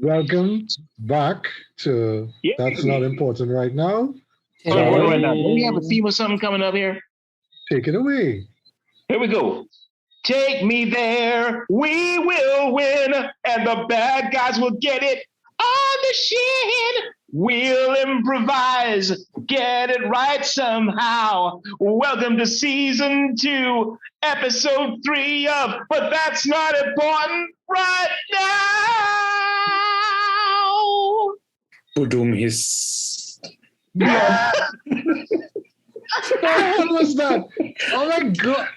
Welcome back to That's Not Important Right Now. Don't we have a theme or something coming up here? Take it away. Here we go. Take me there, we will win, and the bad guys will get it on the shin. We'll improvise, get it right somehow. Welcome to season 2, episode 3 of But That's Not Important Right Now. Boom is. What was that? Oh my God.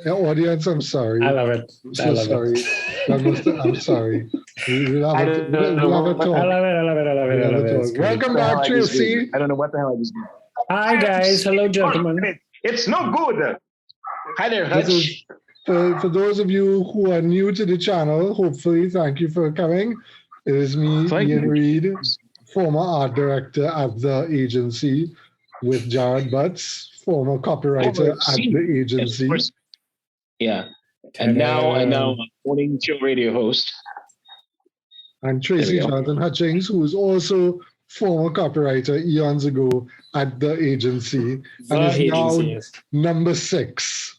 Audience, I'm sorry. I love it. I'm sorry. We'll have a talk. I love it. Welcome back, Tracy. I don't know what the hell I just did. Hi, guys. Hello, gentlemen. It's no good. Hi there, Hutch. For those of you who are new to the channel, hopefully, thank you for coming. It is me, Ian Reid, former art director at the agency, with Jarrod Butts, former copywriter at the agency. Yeah. And now a morning show radio host. And Tracy Hutchings, who is also former copywriter eons ago at the agency, and is now number 6.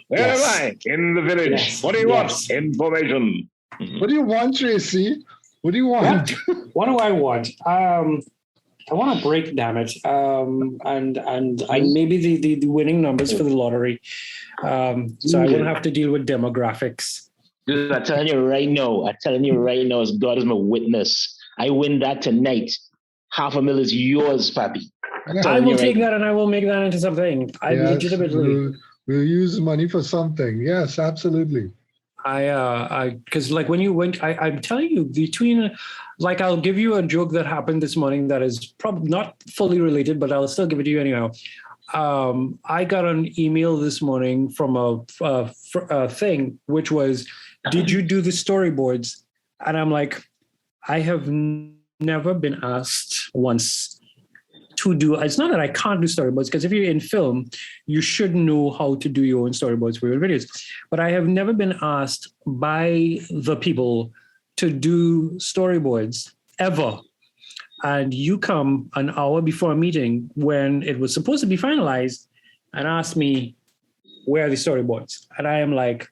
Where am I? In the village. Yes. What do you want? Information. What do you want, Tracy? What do you want? What do I want? I want a break, damn it. And maybe the winning numbers for the lottery. So I won't have to deal with demographics. Dude, I'm telling you right now, as God is my witness, I win that tonight. $500,000 is yours, papi. I will take that and I will make that into something. Legitimately. We'll use money for something. Yes, absolutely. Because like when you went, I'm telling you, between, like, I'll give you a joke that happened this morning that is probably not fully related, but I'll still give it to you anyhow. I got an email this morning from a thing, which was, did you do the storyboards? And I'm like, I have never been asked once to do. It's not that I can't do storyboards, because if you're in film, you should know how to do your own storyboards for your videos. But I have never been asked by the people to do storyboards ever. And you come an hour before a meeting when it was supposed to be finalized and ask me, where are the storyboards? And I am like,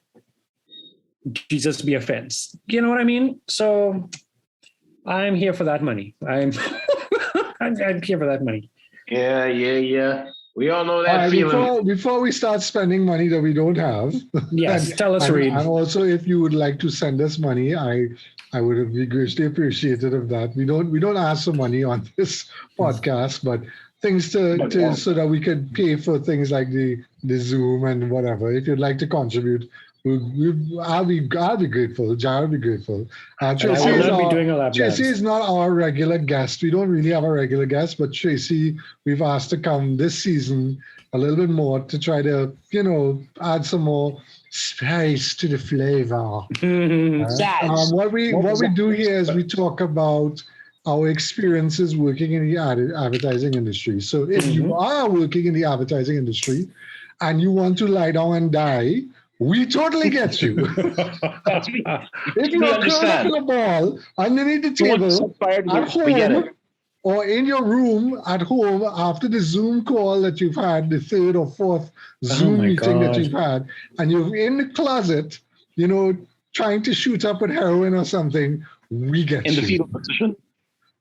Jesus be offense. You know what I mean? So I'm here for that money. I'm here for that money. Yeah. We all know that feeling. Before we start spending money that we don't have. Yes, tell us, Reid. And also, if you would like to send us money, I would be greatly appreciative of that. We don't ask for money on this podcast, but things so that we could pay for things like the Zoom and whatever. If you'd like to contribute, I'll be grateful. Jarrod will be grateful. Tracy is not our regular guest. We don't really have a regular guest, but Tracy, we've asked to come this season a little bit more to try to, add some more spice to the flavor. What we do here is we talk about our experiences working in the advertising industry. So if you are working in the advertising industry and you want to lie down and die, we totally get you. If you're curling the ball underneath the table at home or in your room at home after the Zoom call that you've had, the 3rd or 4th Zoom meeting that you've had, and you're in the closet, trying to shoot up with heroin or something, we get you. In the fetal position?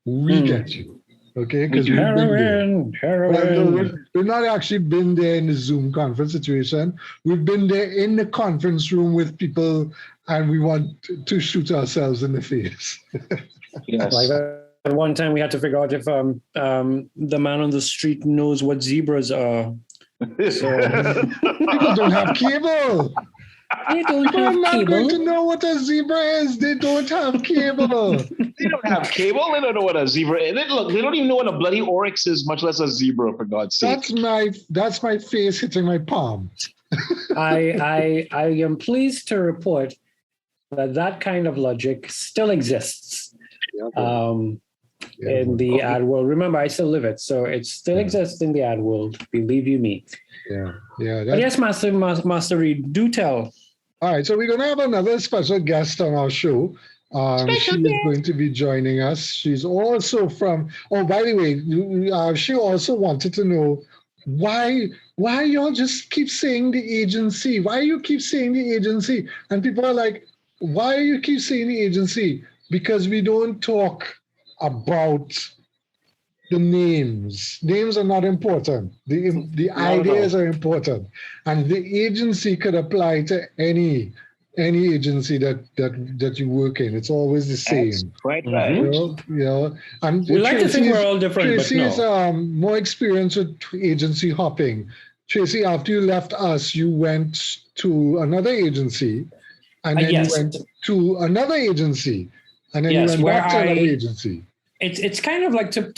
We get you. Okay, because we've been there. We've not actually been there in the Zoom conference situation. We've been there in the conference room with people, and we want to shoot ourselves in the face. Yes. Like at one time, we had to figure out if the man on the street knows what zebras are. So people don't have cable. They don't have I'm not cable. going to know what a zebra is. They don't have cable. They don't have cable. They don't know what a zebra is. They don't even know what a bloody oryx is, much less a zebra, for God's sake. That's my face hitting my palm. I am pleased to report that kind of logic still exists in the ad world. Remember, I still live it, so it still exists in the ad world. Believe you me. Yeah. But yes, Master Reid, do tell. All right, so we're going to have another special guest on our show. She is going to be joining us. She's also from. Oh, by the way, she also wanted to know why y'all just keep saying the agency. Why you keep saying the agency? And people are like, why you keep saying the agency? Because we don't talk about the names. Names are not important. The ideas are important, and the agency could apply to any agency that you work in. It's always the same. That's quite right. You know, and We like to think we're all different, Tracy but no. is more experienced with agency hopping. Tracy, after you left us, you went to another agency, and then Yes. you went to another agency, and then Yes, you went where back to another agency. It's kind of like to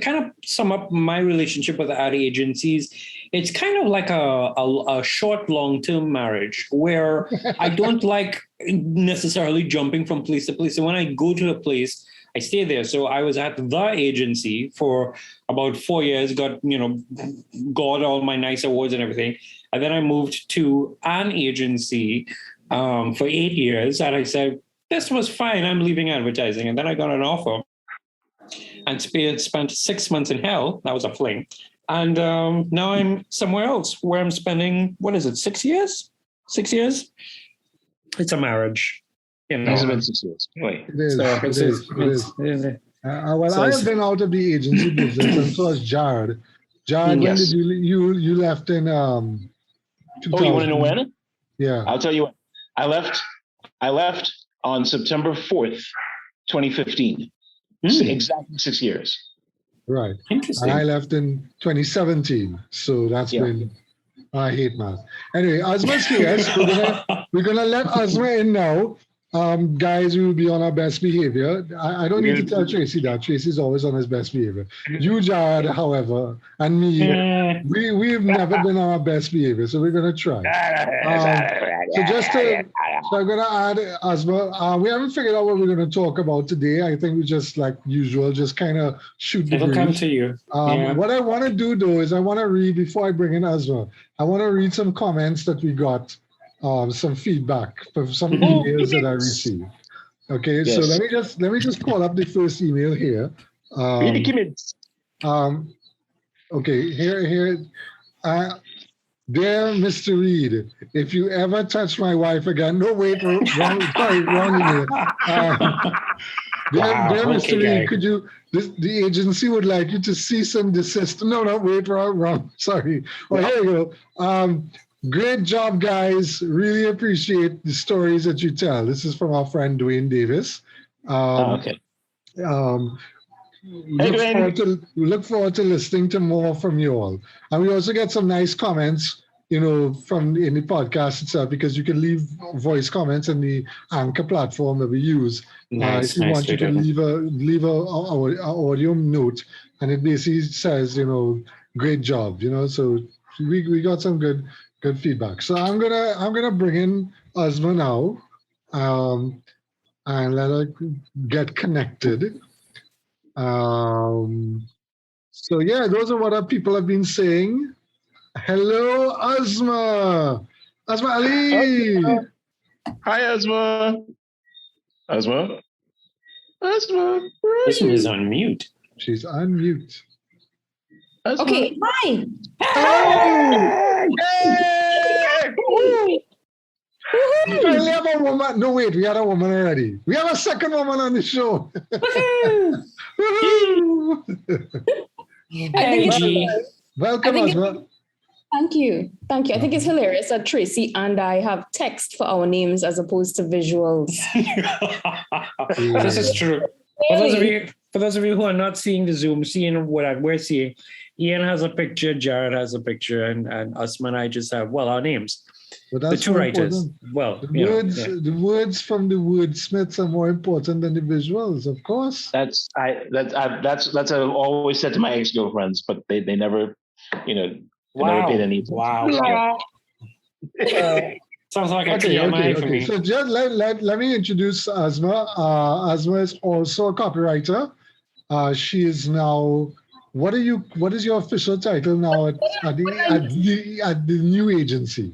kind of sum up my relationship with ad agencies. It's kind of like a short, long-term marriage where I don't like necessarily jumping from place to place. So when I go to a place, I stay there. So I was at the agency for about 4 years, got all my nice awards and everything. And then I moved to an agency for 8 years. And I said, this was fine. I'm leaving advertising. And then I got an offer and spent 6 months in hell. That was a fling. And now I'm somewhere else where I'm spending, 6 years? 6 years? It's a marriage. It's been 6 years. Wait. It is. Well, I have been out of the agency business, and so has Jarrod. Jarrod, when did you left in 2000? Oh, you want to know when? Yeah. I'll tell you when. I left on September 4th, 2015. Exactly 6 years. Right. Interesting. And I left in 2017. So that's been, I hate math. Anyway, Asma's here. So we're gonna let Asma in now. Guys, we will be on our best behavior. I don't need to tell Tracy that. Tracy's always on his best behavior. You, Jarrod, however, and me, we've never been on our best behavior, so we're going to try. So I'm going to add, Asma, we haven't figured out what we're going to talk about today. I think we just, like usual, just kind of shoot the breeze. It'll come to you. What I want to do, though, is I want to read, before I bring in Asma, I want to read some comments that we got. Some feedback from some emails that I received. Okay, so let me just call up the first email here. Okay, here. Dear Mr. Reid, if you ever touch my wife again, no, wait, wrong email. Dear Mr. Reid, could you? The agency would like you to cease and desist. No, wait, wrong. Sorry. Oh, here you go. Great job, guys. Really appreciate the stories that you tell. This is from our friend Dwayne Davis. Okay. We look forward to listening to more from you all. And we also get some nice comments, from in the podcast itself, because you can leave voice comments in the Anchor platform that we use. If you want, you can leave a audio note, and it basically says, great job. So we got some good feedback. So I'm gonna bring in Asma now, and let her get connected. So yeah, those are what our people have been saying. Hello, Asma. Asma Ali. Hi, Asma. Asma. Asma is on mute. She's on mute. Asma. Okay, hi. Hello. Hey! We have a woman. No, wait, we had a woman already. We have a second woman on the show. Welcome, Asma. Thank you. I think it's hilarious that Tracy and I have text for our names as opposed to visuals. This is true. For those of you who are not seeing the Zoom, seeing what we're seeing, Ian has a picture, Jarrod has a picture, and Asma and I just have, our names. The two writers. The words from the wordsmiths are more important than the visuals, of course. That's what I've always said to my ex-girlfriends, but they never, never paid any attention. Wow. Sounds like a TMI for me. So just let me introduce Asma. Asma is also a copywriter. She is now. What is your official title now at the new agency?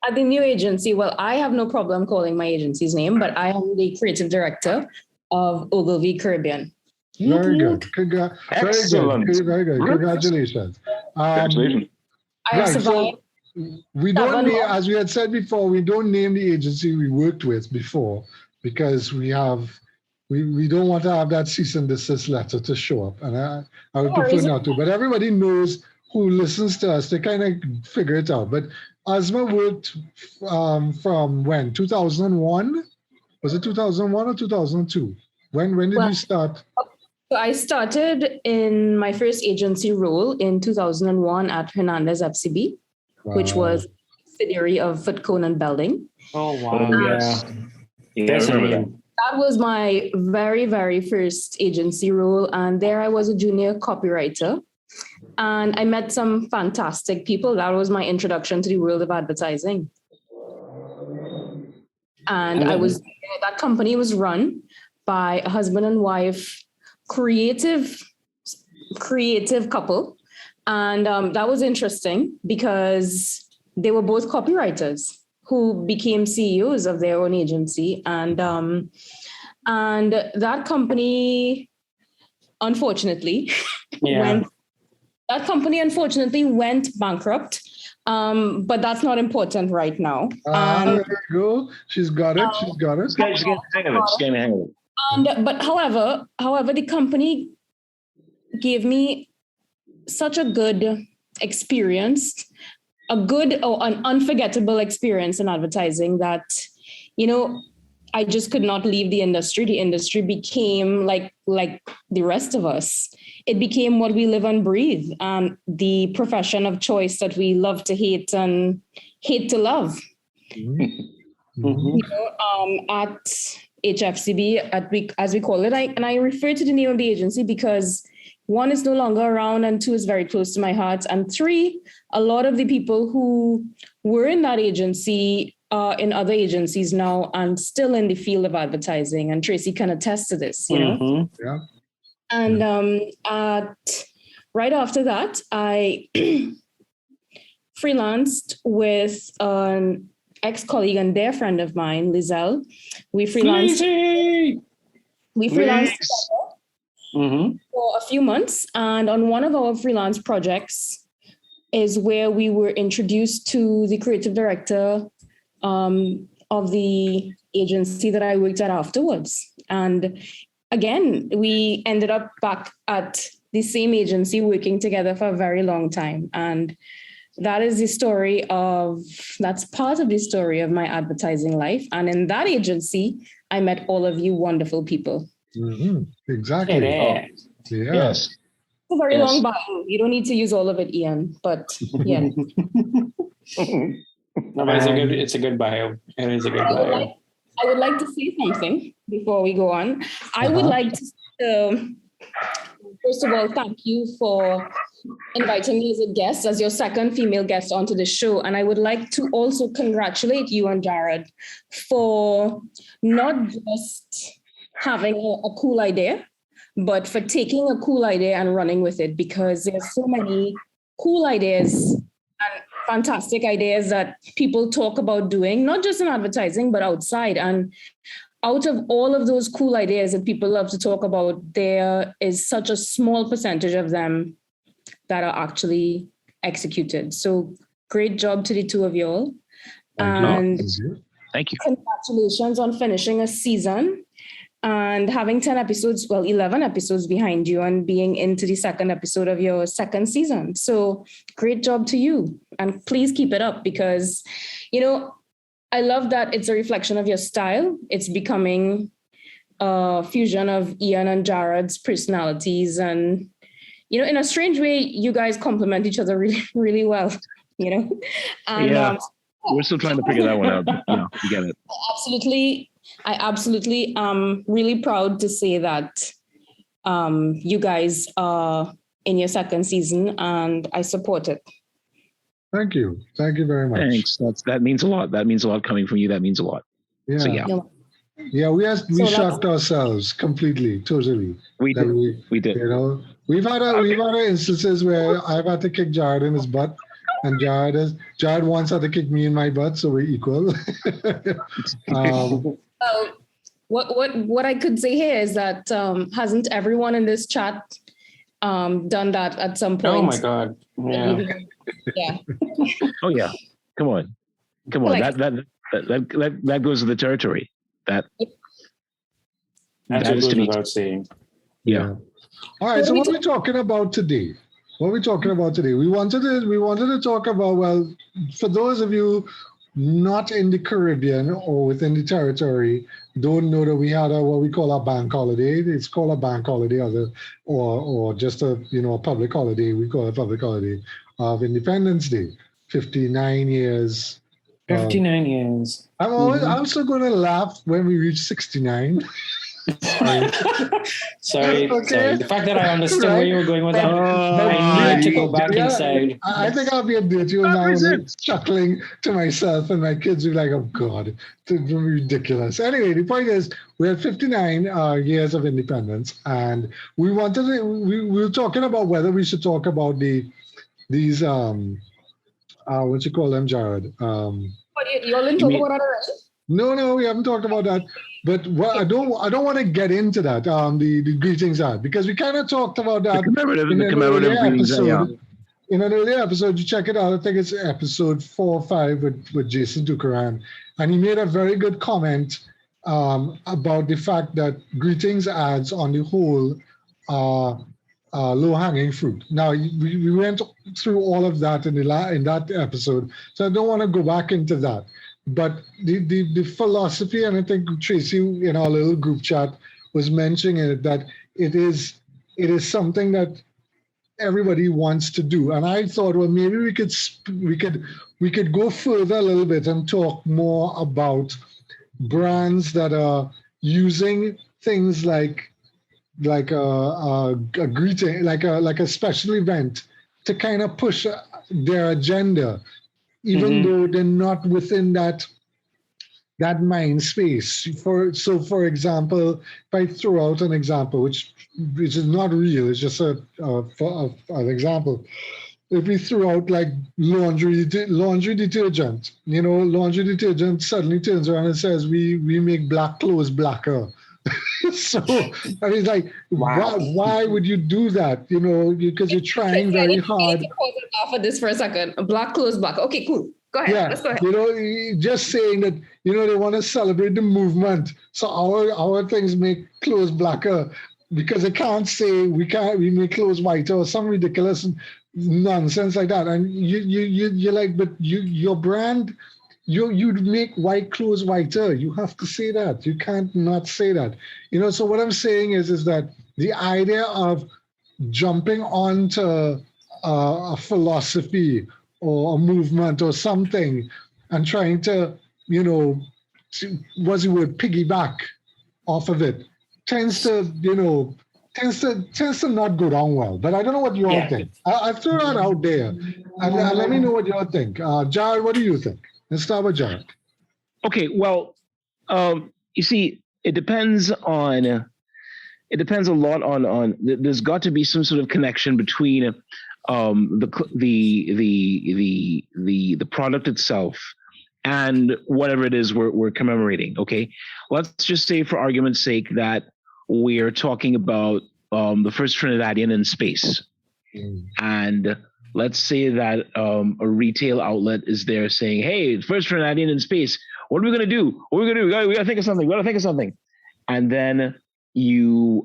At the new agency, well, I have no problem calling my agency's name, but I am the creative director of Ogilvy Caribbean. Very good. Excellent. Very good. Congratulations. Congratulations. I have Right. survived. So we don't name, as we had said before, we don't name the agency we worked with before because we don't want to have that cease and desist letter to show up. And I would prefer not to. But everybody knows who listens to us. They kind of figure it out. But Asma worked from when? 2001? Was it 2001 or 2002? When did you start? So I started in my first agency role in 2001 at Hernandez FCB, which was a subsidiary of Footcone and Belding. Oh, wow. Yes. That's I remember that. That was my very, very first agency role. And there I was a junior copywriter. And I met some fantastic people. That was my introduction to the world of advertising. And that company was run by a husband and wife, creative couple. And that was interesting because they were both copywriters who became CEOs of their own agency. And that company, unfortunately, went bankrupt. But that's not important right now. There you go. She's got it. She's got it. She's getting the hang of it. But however, the company gave me such a good experience, an unforgettable experience in advertising that, I just could not leave the industry. The industry became like the rest of us. It became what we live and breathe, the profession of choice that we love to hate and hate to love. Mm-hmm. At HFCB, as we call it, and I refer to the name of the agency because 1 is no longer around and 2 is very close to my heart. And 3, a lot of the people who were in that agency are in other agencies now and still in the field of advertising. And Tracy can attest to this, know? Yeah. And right after that, I freelanced with an ex-colleague and dear friend of mine, Lizelle. We freelanced for a few months. And on one of our freelance projects is where we were introduced to the creative director of the agency that I worked at afterwards. And again, we ended up back at the same agency working together for a very long time. And that's part of the story of my advertising life. And in that agency, I met all of you wonderful people. Mm-hmm. Exactly. Yes. It's a very long bio. You don't need to use all of it, Ian, but yeah. No, but it's a good bio. It is a good bio. I would like to say something before we go on. I would like to, first of all, thank you for inviting me as a guest, as your second female guest onto the show. And I would like to also congratulate you and Jarrod for not just having a cool idea, but for taking a cool idea and running with it, because there's so many cool ideas and fantastic ideas that people talk about doing, not just in advertising, but outside. And out of all of those cool ideas that people love to talk about, there is such a small percentage of them that are actually executed. So great job to the two of you all. And thank you. Congratulations on finishing a season and having 11 episodes behind you and being into the second episode of your second season. So great job to you. And please keep it up because, I love that it's a reflection of your style. It's becoming a fusion of Ian and Jarrod's personalities. And, in a strange way, you guys complement each other really, really well, And, we're still trying to figure that one out. You get it. I absolutely am really proud to say that you guys are in your second season and I support it. Thank you. Thank you very much. Thanks. That means a lot. That means a lot coming from you. That means a lot. Yeah. So, yeah. Yeah, we shocked ourselves completely, totally. We did. We've had instances where I've had to kick Jarrod in his butt and Jarrod wants her to kick me in my butt, so we're equal. What I could say here is that hasn't everyone in this chat done that at some point? Oh my God! Yeah. Yeah. Oh yeah. Come on. Like, That goes with the territory. That That is goes to me. without saying. Yeah. All right. So what are we talking about today? We wanted to talk about, well, for those of you not in the Caribbean or within the territory, don't know that we had what we call a bank holiday. It's called a bank holiday, or just a public holiday. We call it a public holiday of Independence Day. 59 years. 59 years. I'm still going to laugh when we reach 69. Sorry. Okay. The fact that I understood where you were going with that, I need to go back inside. I think I'll be a dirty old now, chuckling to myself, and my kids will be like, "Oh God, it's ridiculous." Anyway, the point is, we had 59 years of independence, and we were talking about whether we should talk about these what you call them, Jarrod? You all didn't talk about that already? No, we haven't talked about that. But I don't want to get into that. The greetings are, because we kind of talked about that the commemorative greetings episode. In an earlier episode, you check it out. I think it's episode 4 or 5 with Jason Dukaran, and he made a very good comment about the fact that greetings ads on the whole are low-hanging fruit. Now we went through all of that in that episode, so I don't want to go back into that. But the philosophy, and I think Tracy in our little group chat was mentioning it, that it is something that everybody wants to do. And I thought, well, maybe we could go further a little bit and talk more about brands that are using things like a greeting, like a special event to kind of push their agenda, even though they're not within that mind space. For example, if I throw out an example, which is not real, it's just an example. If we throw out like laundry detergent, laundry detergent suddenly turns around and says we make black clothes blacker. So I mean, like, wow. why would you do that? Because you're trying very hard. Pause it off of this for a second. Black clothes black. Okay, cool. Go ahead. Yeah, let's go ahead. Just saying that they want to celebrate the movement. So our things make clothes blacker because they can't say we make clothes whiter or some ridiculous nonsense like that. And you're like, but your brand. You'd make white clothes whiter. You have to say that. You can't not say that. So what I'm saying is that the idea of jumping onto a philosophy or a movement or something and trying to, what's the word, piggyback off of it tends to not go down well. But I don't know what you all think. I'll throw that out there and let me know what you all think. Jarrod, what do you think? Let's start with Jarrod. Okay, well, you see, it depends a lot on. There's got to be some sort of connection between the product itself and whatever it is we're commemorating. Okay, let's just say, for argument's sake, that we're talking about the first Trinidadian in space, and let's say that a retail outlet is there saying, "Hey, first Trinidadian in space. What are we gonna do? We gotta think of something." And then you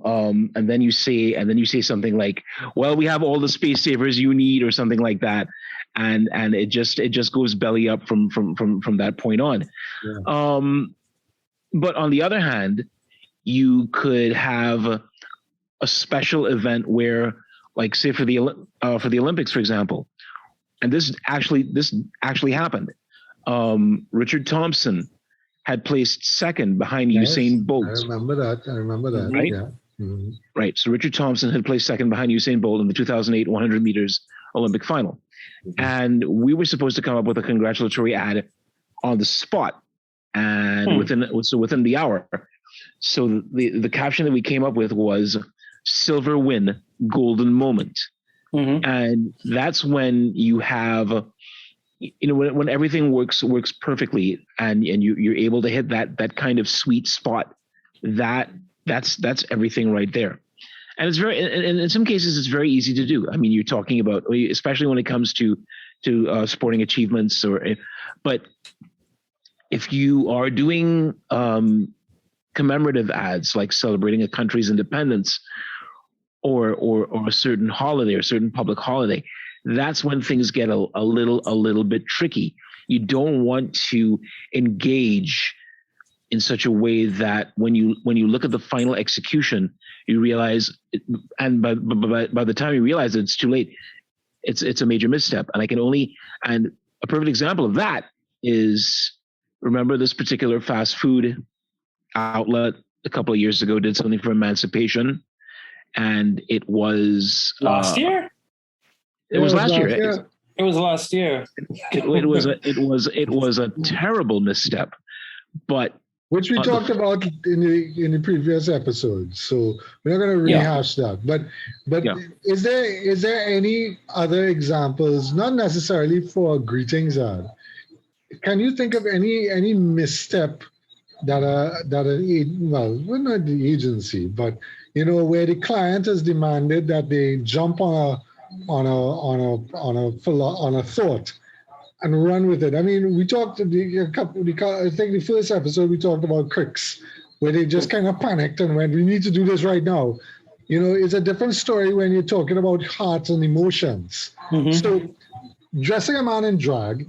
say something like, "Well, we have all the space savers you need," or something like that, and it just goes belly up from that point on. Yeah. But on the other hand, you could have a special event where, like, say for the Olympics, for example, and this actually happened. Richard Thompson had placed second behind Usain Bolt. I remember that. Right? Yeah. Mm-hmm. Right. So Richard Thompson had placed second behind Usain Bolt in the 2008 100 meters Olympic final, and we were supposed to come up with a congratulatory ad on the spot, and within the hour. So the caption that we came up with was "Silver win, golden moment." And that's when you have when everything works perfectly, and you're able to hit that kind of sweet spot, that's everything right there. And it's and in some cases it's very easy to do. I mean, you're talking about, especially when it comes to sporting achievements, but if you are doing commemorative ads like celebrating a country's independence or a certain holiday or certain public holiday, that's when things get a little bit tricky. You don't want to engage in such a way that when you look at the final execution, you realize, and by the time you realize it's too late, it's a major misstep. And a perfect example of that is, remember this particular fast food outlet a couple of years ago did something for emancipation, and it was last year. It was last year. It was last year. It was a terrible misstep, but which we talked about in the previous episode. So we're not going to rehash that. But is there any other examples, not necessarily for a greetings ad? Can you think of any misstep that we're not the agency, but where the client has demanded that they jump on a thought and run with it? I mean, we talked I think the first episode we talked about cricks, where they just kind of panicked and went, "We need to do this right now." It's a different story when you're talking about hearts and emotions. Mm-hmm. So dressing a man in drag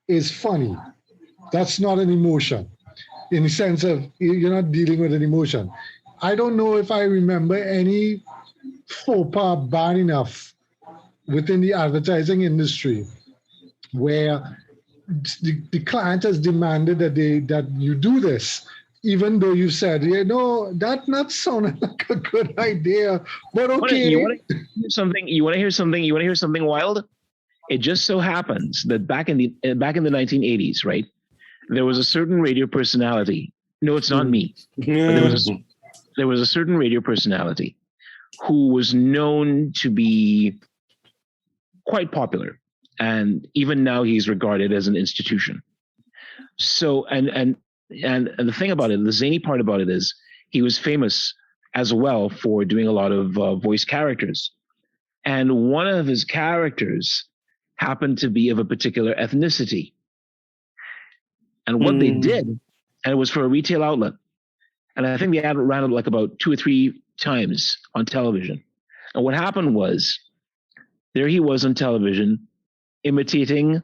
is funny. That's not an emotion, in the sense of you're not dealing with an emotion. I don't know if I remember any faux pas bad enough within the advertising industry where the client has demanded that you do this, even though you said, that not sounding like a good idea, but okay. You want to hear something wild? It just so happens that back in the 1980s, right, there was a certain radio personality. No, it's not me. But there was a certain radio personality who was known to be quite popular, and even now he's regarded as an institution. So, and the thing about it, the zany part about it is, he was famous as well for doing a lot of voice characters, and one of his characters happened to be of a particular ethnicity. And what they did, and it was for a retail outlet, and I think the ad ran like about 2 or 3 times on television. And what happened was, there he was on television imitating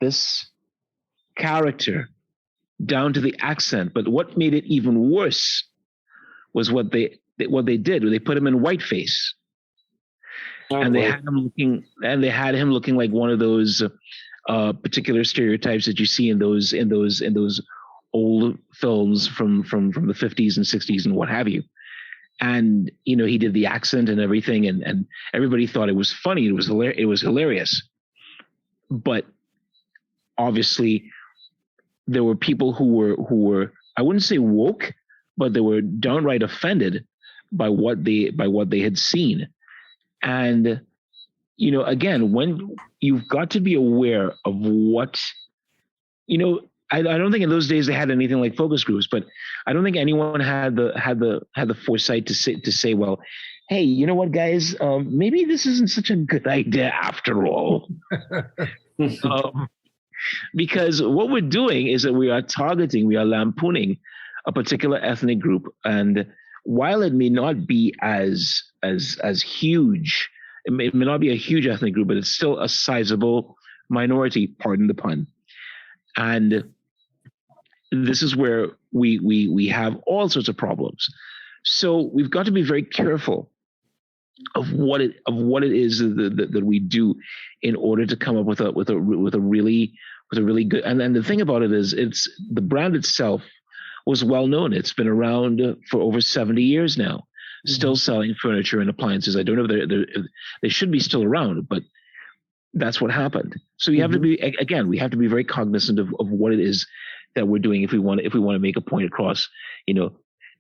this character down to the accent. But what made it even worse was what they did. They put him in whiteface, and they had him looking like one of those particular stereotypes that you see in those old films from the 50s and 60s and what have you. And he did the accent and everything, and everybody thought it was funny. It was hilarious. But obviously, there were people who were I wouldn't say woke, but they were downright offended by what they had seen. And again, when you've got to be aware of what I don't think in those days they had anything like focus groups, but I don't think anyone had the foresight to say, well, hey, you know what, guys, maybe this isn't such a good idea after all. Because what we're doing is that we are lampooning a particular ethnic group, and while it may not be as huge, it may not be a huge ethnic group, but it's still a sizable minority, pardon the pun. And this is where we have all sorts of problems. So we've got to be very careful of what it is that we do in order to come up with a really good. And the thing about it is, it's the brand itself was well known. It's been around for over 70 years now, still selling furniture and appliances. I don't know if they should be still around, but that's what happened. So you have to be, again, we have to be very cognizant of what it is that we're doing if we want to make a point across,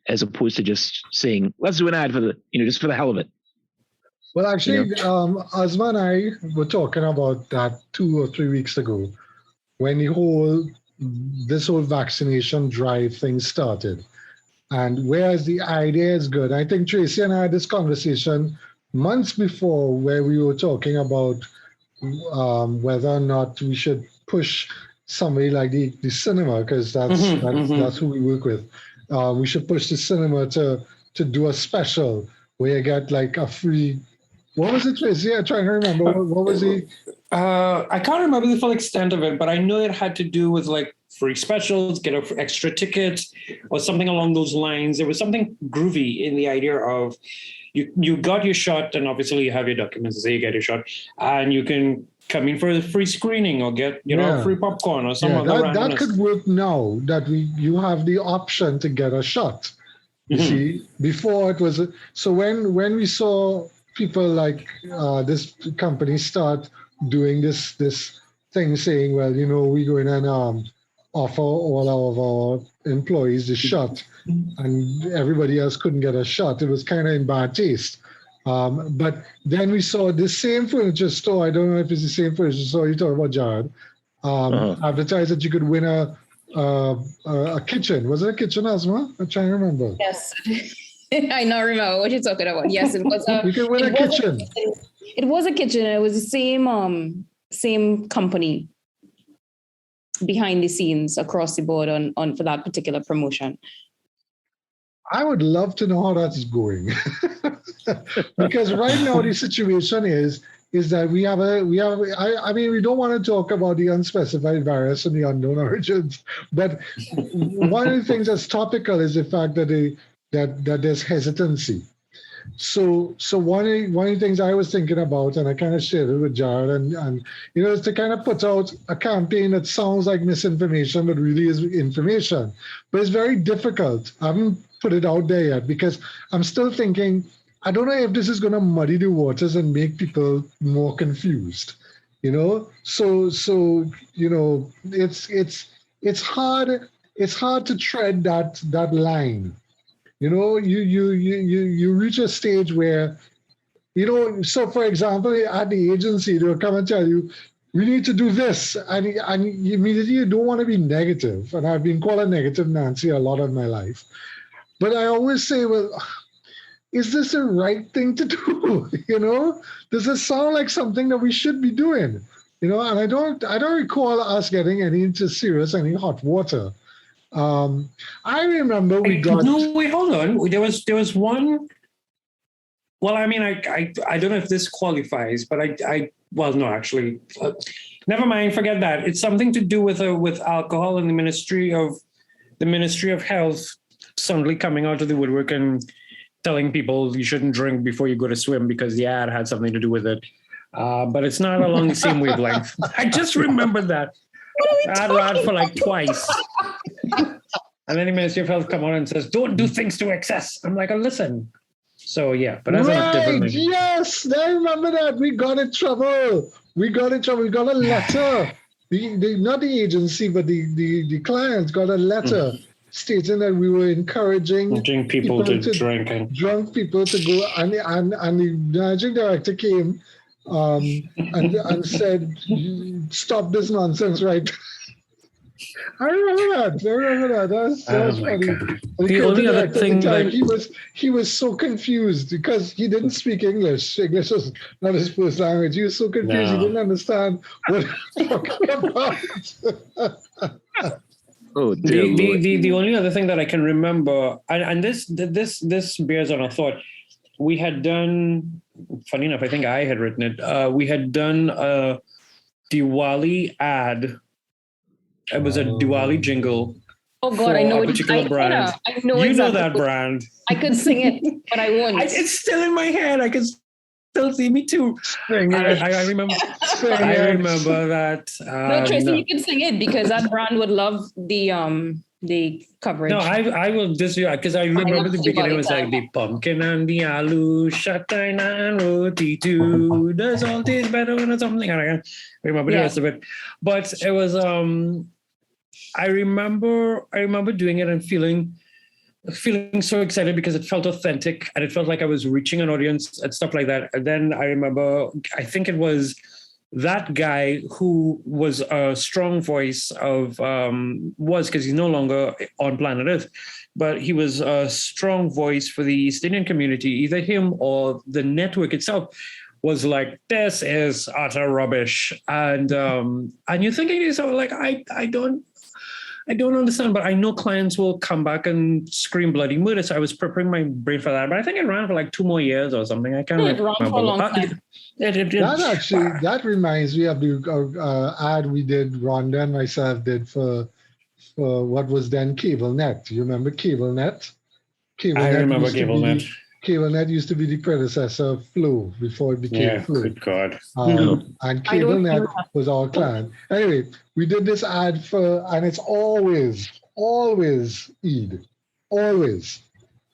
as opposed to just saying, let's do an ad for just for the hell of it. Well, actually, Asma and I were talking about that 2 or 3 weeks ago, when this whole vaccination drive thing started. And whereas the idea is good, I think Tracy and I had this conversation months before where we were talking about whether or not we should push somebody like the cinema, because that's who we work with. We should push the cinema to do a special where you get like a free. What was it, Tracy? I'm trying to remember. What was it? I can't remember the full extent of it, but I know it had to do with like free specials, get an extra ticket, or something along those lines. There was something groovy in the idea of you got your shot, and obviously you have your documents to say you get your shot, and you can come in for a free screening or get free popcorn or something. That could work now that you have the option to get a shot. You see, before it was so when we saw people like this company start doing this thing saying, well, we go in and offer all of our employees the shot, and everybody else couldn't get a shot. It was kind of in bad taste. But then we saw this same furniture store. I don't know if it's the same furniture store you talk about, Jarrod. Advertised that you could win a kitchen. Was it a kitchen, Asma? I'm trying to remember. Yes. I now remember what you're talking about. Yes, it was you could win a kitchen. It was a kitchen. It was the same company behind the scenes across the board on for that particular promotion. I would love to know how that's going. Because right now the situation is that we don't want to talk about the unspecified virus and the unknown origins, but one of the things that's topical is the fact that that there's hesitancy. So one of the things I was thinking about, and I kind of shared it with Jarrod, and is to kind of put out a campaign that sounds like misinformation, but really is information. But it's very difficult. I haven't put it out there yet because I'm still thinking, I don't know if this is going to muddy the waters and make people more confused. So it's hard to tread that line. You reach a stage where, so for example, at the agency, they'll come and tell you, we need to do this. And immediately you don't want to be negative. And I've been called a negative Nancy a lot of my life. But I always say, well, is this the right thing to do? Does this sound like something that we should be doing? And I don't recall us getting any hot water. I remember we got. No, wait, hold on. There was one. Well, I mean, I don't know if this qualifies, but well, no, actually, never mind. Forget that. It's something to do with alcohol and the Ministry of Health suddenly coming out of the woodwork and telling people you shouldn't drink before you go to swim because the ad had something to do with it. But it's not along the same wavelength. I just remembered that. I'd ride for like twice. And then the Ministry of Health come on and says, don't do things to excess. I'm like, oh, listen. So yeah, but that's a different thing. Yes, I remember that. We got in trouble. We got a letter. Not the agency, but the clients got a letter stating that we were encouraging people to drink. Drunk people to go. And the managing director came and said, stop this nonsense right. I remember that. That was funny. The only other thing that he was so confused because he didn't speak English. English was not his first language. He was so confused. He didn't understand what we were talking about. Oh, dear the only other thing that I can remember, and this bears on a thought. We had done, funny enough, I think I had written it. We had done a Diwali ad. It was a Diwali jingle. Oh God, I know a particular brand. I know you exactly. know that brand. I could sing it, but I won't. It's still in my head. I can still see me too. I remember. I remember that. No, Tracy, you can sing it because that brand would love the coverage. No, I will just because I remember the beginning was like the pumpkin and the aloo, Chutney and roti too. Does all taste better when it's something? I can't remember the rest of it, but it was. I remember doing it and feeling so excited because it felt authentic and it felt like I was reaching an audience and stuff like that. And then I remember, I think it was that guy who was a strong voice of because he's no longer on planet Earth, but he was a strong voice for the East Indian community. Either him or the network itself was like, this is utter rubbish. And you're thinking to yourself, like, I don't understand, but I know clients will come back and scream bloody murder. So I was preparing my brain for that. But I think it ran for like 2 more years or something. I can't remember. It ran for a long time. That reminds me of the ad we did, Rhonda and myself did for what was then CableNet. You remember CableNet? I remember CableNet. CableNet used to be the predecessor of Flow before it became Flow. Good God. And CableNet was our client. Anyway, we did this ad and it's always Eid. Always.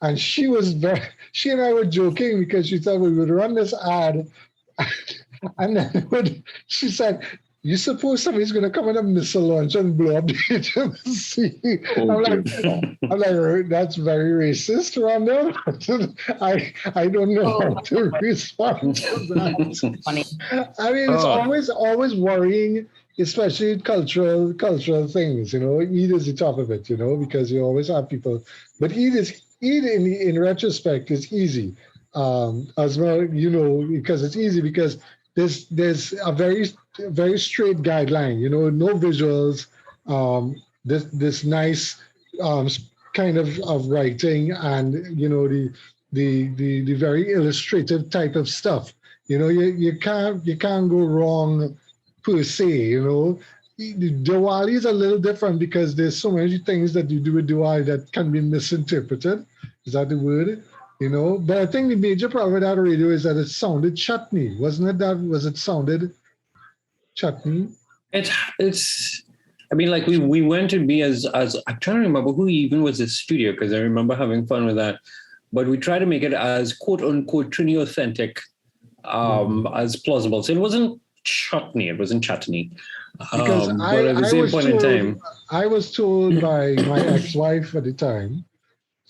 And she and I were joking because she thought we would run this ad and then she said, you suppose somebody's going to come in a missile launch and blow up the agency? I'm like, that's very racist, Rhonda. I don't know how to respond to that. Funny. I mean, it's always worrying, especially cultural things. You know, Eid is the top of it. You know, because you always have people. But Eid in retrospect is easy. Asma, you know, because it's easy because there's a very straight guideline, you know, no visuals, this nice kind of writing, and you know the very illustrative type of stuff. You know, you can't go wrong per se. You know, Diwali is a little different because there's so many things that you do with Diwali that can be misinterpreted. Is that the word? You know, but I think the major problem with that radio is that it sounded chutney, wasn't it? Was it sounded chutney? It's. I mean, like we went to be as I'm trying to remember who even was the studio, because I remember having fun with that. But we tried to make it as quote unquote Trini authentic as plausible. So it wasn't chutney. It wasn't chutney. Because but at the same point in time, I was told by my ex-wife at the time.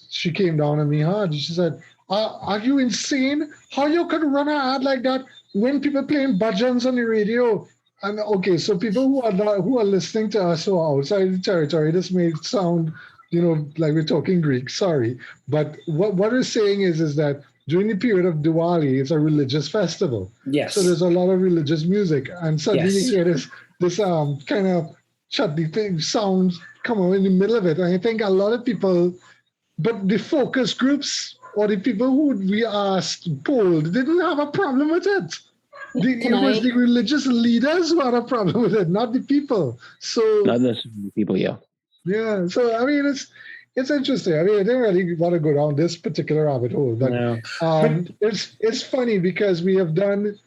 She came down on me hard. She said, are you insane? How you could run an ad like that when people playing bhajans on the radio? And okay, so people who are listening to us who are outside the territory, this may sound, you know, like we're talking Greek, sorry. But what we're saying is that during the period of Diwali, it's a religious festival. Yes. So there's a lot of religious music. And suddenly you hear this kind of chutney thing sounds come on in the middle of it. And I think a lot of people, but the focus groups or the people who we asked, polled, didn't have a problem with it. It was the religious leaders who had a problem with it, not the people. So not necessarily the people, yeah. Yeah. So I mean, it's interesting. I mean, I didn't really want to go down this particular rabbit hole, but it's funny because we have done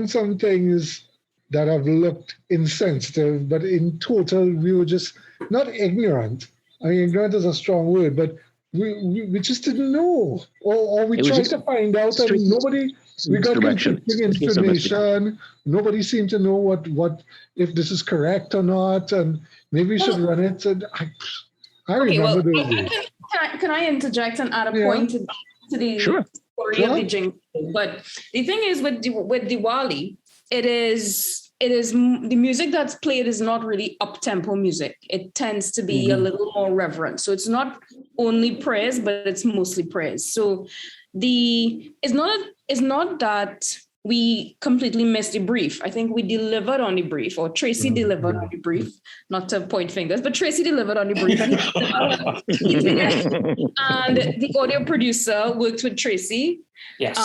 some things that have looked insensitive, but in total, we were just not ignorant. I mean, ignorant is a strong word, but we just didn't know, or we tried to find out, and nobody. We got conflicting information. Nobody seemed to know what if this is correct or not, and maybe we should run it. And I remember those days. Can I interject and add a point to the story of the jingle? But the thing is with Diwali, it is the music that's played is not really up-tempo music. It tends to be a little more reverent. So it's not only praise, but it's mostly praise. So it's not that we completely missed the brief. I think we delivered on the brief, or Tracy delivered on the brief, not to point fingers, but Tracy delivered on the brief. And the audio producer worked with Tracy. Yes.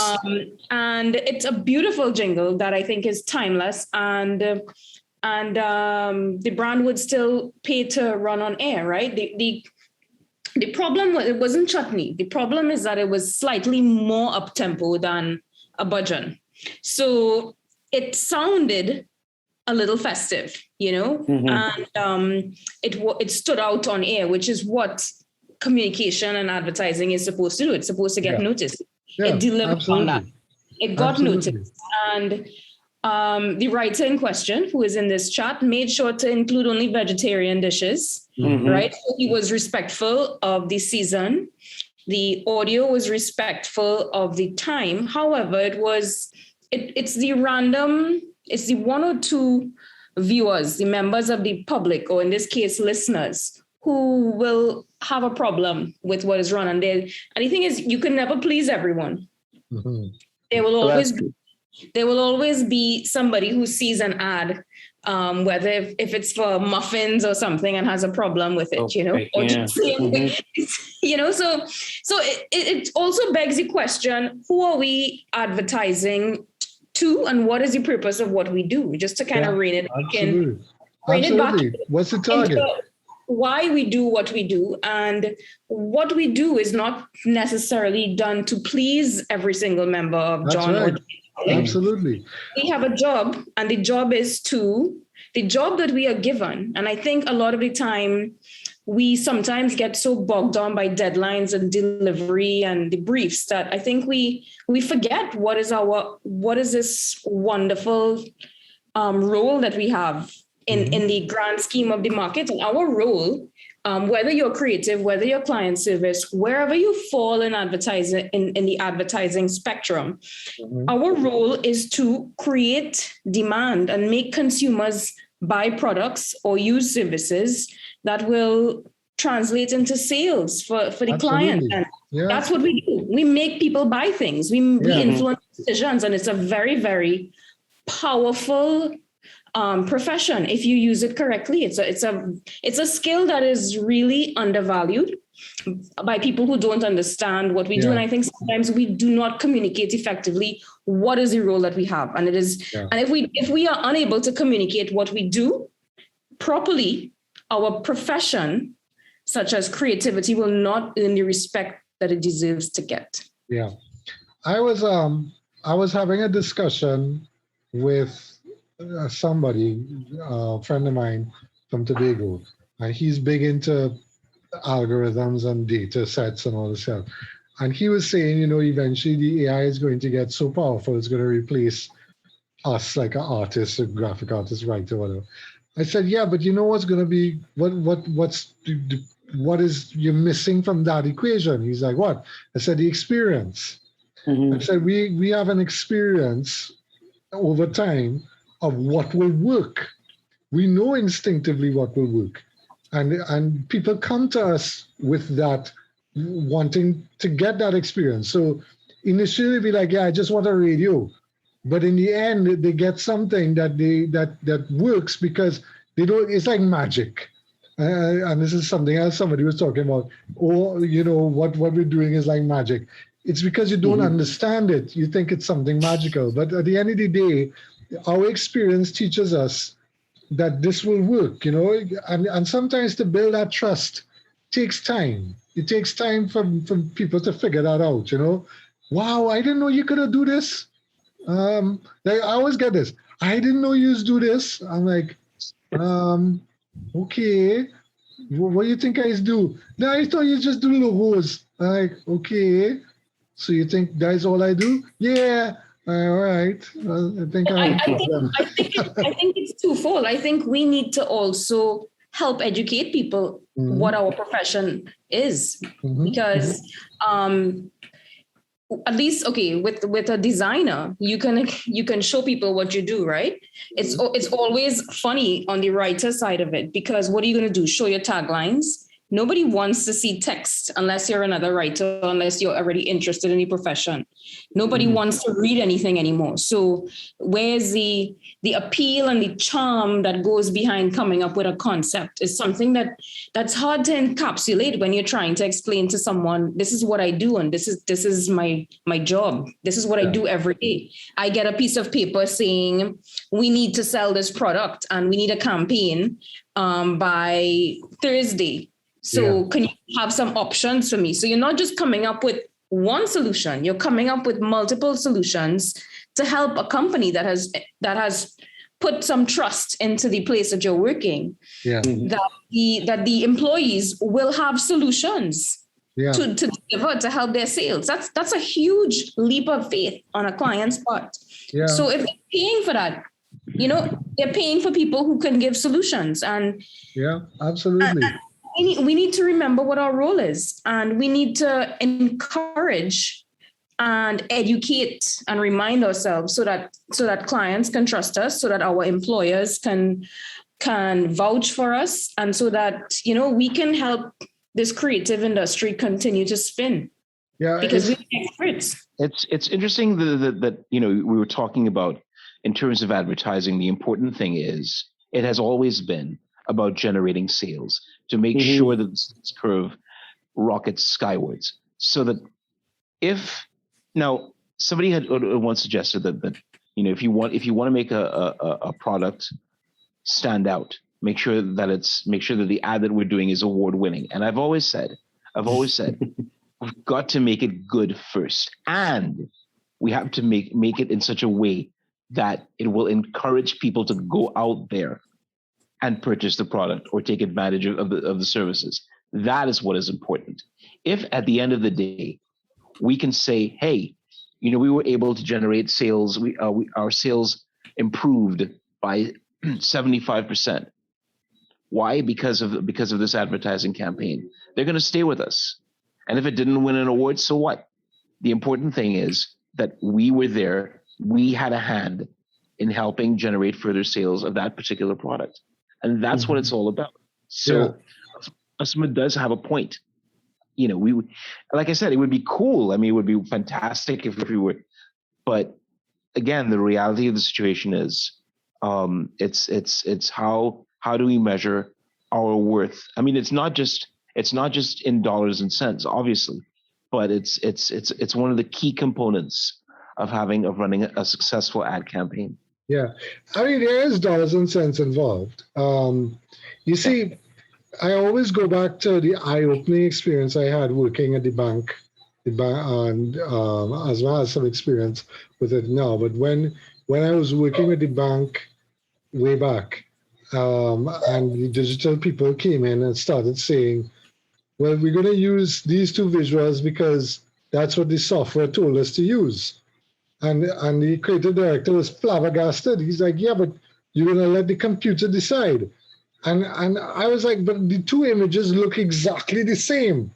And it's a beautiful jingle that I think is timeless, and the brand would still pay to run on air, right? The problem, it wasn't chutney. The problem is that it was slightly more up-tempo than a bhajan. So it sounded a little festive, you know, and it stood out on air, which is what communication and advertising is supposed to do. It's supposed to get noticed. It delivered on that. It got noticed. And the writer in question, who is in this chat, made sure to include only vegetarian dishes, right? So he was respectful of the season. The audio was respectful of the time. However, it's the random it's the one or two viewers, the members of the public, or in this case, listeners, who will have a problem with what is run. And the thing is, you can never please everyone. Mm-hmm. There will always be somebody who sees an ad, whether if it's for muffins or something and has a problem with it, or just, so it also begs the question, who are we advertising to, and what is the purpose of what we do? Just to kind of rein it back. What's the target? Why we do what we do, and what we do is not necessarily done to please every single member of John. Right. Absolutely. We have a job, and the job that we are given. And I think a lot of the time we sometimes get so bogged down by deadlines and delivery and the briefs that I think we forget what is this wonderful role that we have in the grand scheme of the market. And our role, whether you're creative, whether you're client service, wherever you fall in advertising, in the advertising spectrum, our role is to create demand and make consumers buy products or use services that will translate into sales for the client. And that's what we do. We make people buy things. We influence decisions, and it's a very, very powerful profession if you use it correctly. It's a skill that is really undervalued by people who don't understand what we do. And I think sometimes we do not communicate effectively what is the role that we have. And it is, and if we are unable to communicate what we do properly, our profession, such as creativity, will not earn the respect that it deserves to get. Yeah. I was having a discussion with somebody, a friend of mine from Tobago, and he's big into algorithms and data sets and all this stuff. And he was saying, eventually the AI is going to get so powerful, it's going to replace us, like an artist, a graphic artist, writer, whatever. I said, yeah, but what's going to be, what is you're missing from that equation? He's like, what? I said, the experience. I said, we have an experience over time of what will work. We know instinctively what will work. And people come to us with that, wanting to get that experience. So initially be like, I just want a radio. But in the end, they get something that works because they don't, it's like magic. And this is something else somebody was talking about. Or, what we're doing is like magic. It's because you don't understand it. You think it's something magical. But at the end of the day, our experience teaches us that this will work, and sometimes to build that trust takes time. It takes time for people to figure that out, Wow, I didn't know you could do this. I always get this. I didn't know you do this. I'm like, okay, what do you think I do? No, I thought you just do logos. I'm like, okay, so you think that's all I do? Yeah. All right. I think it's twofold. I think we need to also help educate people what our profession is, because at least, with a designer, you can show people what you do, right? It's always funny on the writer side of it, because what are you going to do? Show your taglines? Nobody wants to see text unless you're another writer, unless you're already interested in the profession. Nobody wants to read anything anymore. So where's the appeal and the charm that goes behind coming up with a concept is something that's hard to encapsulate when you're trying to explain to someone, this is what I do, and this is my job. This is what I do every day. I get a piece of paper saying we need to sell this product and we need a campaign by Thursday. So can you have some options for me? So you're not just coming up with one solution, you're coming up with multiple solutions to help a company that has put some trust into the place that you're working, that the employees will have solutions to deliver to help their sales. That's a huge leap of faith on a client's part. Yeah. So if they're paying for that, they're paying for people who can give solutions. And absolutely. We need to remember what our role is, and we need to encourage and educate and remind ourselves so that clients can trust us, so that our employers can vouch for us, and so that, we can help this creative industry continue to spin. Yeah, because we're experts. It's interesting that we were talking about in terms of advertising. The important thing is it has always been about generating sales to make sure that this curve rockets skywards. So that if now somebody had once suggested that if you want to make a product stand out, make sure that the ad that we're doing is award winning. And I've always said we've got to make it good first, and we have to make it in such a way that it will encourage people to go out there and purchase the product or take advantage of the services. That is what is important. If at the end of the day we can say, hey, we were able to generate sales, our sales improved by 75%. Why? Because of this advertising campaign. They're going to stay with us. And if it didn't win an award, so what? The important thing is that we were there. We had a hand in helping generate further sales of that particular product. And that's what it's all about. So Asma does have a point. We would, like I said, it would be cool. I mean, it would be fantastic if we were, but again, the reality of the situation is, it's how do we measure our worth? I mean, it's not just in dollars and cents, obviously, but it's one of the key components of running a successful ad campaign. Yeah, I mean, there is dollars and cents involved. You see, I always go back to the eye-opening experience I had working at the bank, and as well as some experience with it now. But when I was working at the bank way back, and the digital people came in and started saying, well, we're going to use these two visuals because that's what the software told us to use. And the creative director was flabbergasted. He's like, yeah, but you're going to let the computer decide. And I was like, but the two images look exactly the same.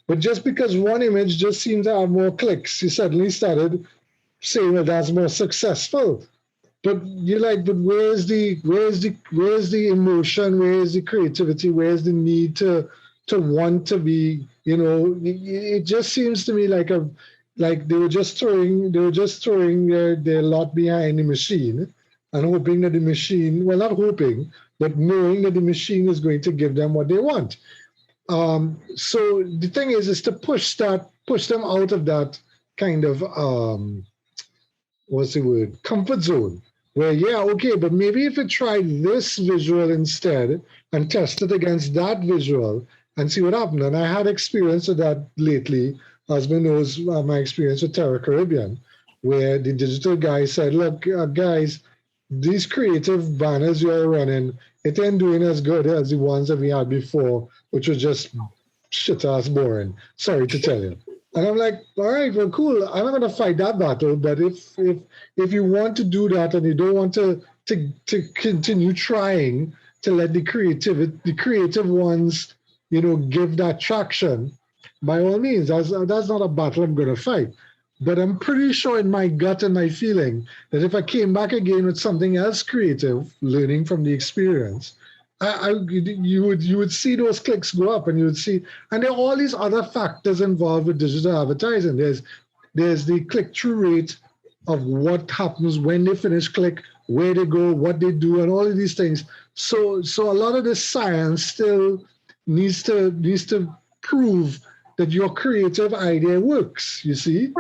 But just because one image just seemed to have more clicks, he suddenly started saying, well, that's more successful. But you're like, but where's the emotion? Where's the creativity? Where's the need to want to be? It just seems to me like they were just throwing their lot behind the machine and hoping that the machine, well, not hoping, but knowing that the machine is going to give them what they want. So the thing is to push them out of that kind of comfort zone. Where, yeah, okay, but maybe if you try this visual instead and test it against that visual and see what happened. And I had experience of that lately. Husband knows my experience with Terra Caribbean, where the digital guy said, look, guys, these creative banners you're running, it ain't doing as good as the ones that we had before, which was just shit-ass boring. Sorry to tell you. And I'm like, all right, well, cool. I'm not going to fight that battle. But if you want to do that and you don't want to continue trying to let the creative ones, give that traction, by all means, that's not a battle I'm going to fight. But I'm pretty sure in my gut and my feeling that if I came back again with something else creative, learning from the experience, you would see those clicks go up, and you would see, and there are all these other factors involved with digital advertising. There's the click-through rate of what happens when they finish click, where they go, what they do, and all of these things. So a lot of this science still needs to prove that your creative idea works. You see?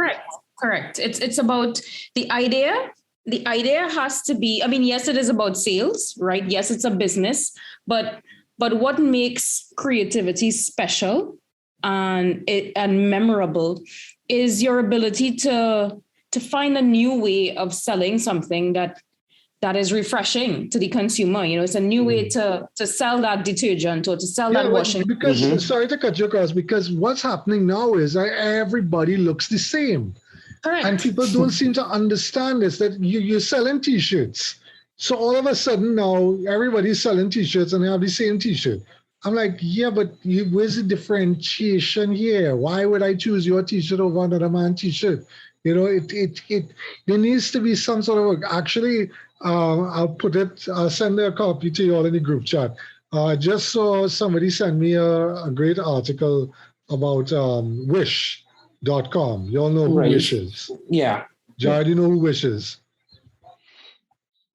Correct. It's about the idea. The idea has to be, I mean, yes, it is about sales, right? Yes, it's a business, but what makes creativity special and memorable is your ability to find a new way of selling something that is refreshing to the consumer. It's a new way to sell that detergent or to sell that washing. Because sorry to cut you across, because what's happening now is everybody looks the same. Correct. And people don't seem to understand this, that you're selling T-shirts. So all of a sudden now everybody's selling T-shirts and they have the same T-shirt. I'm like, yeah, but where's the differentiation here? Why would I choose your T-shirt over another man's T-shirt? You know, there needs to be some sort of actually. I'll send a copy to you all in the group chat. I just saw somebody send me a great article about Wish.com. You all know who Right. Wish is. Yeah. Jarrod, you know who Wish is?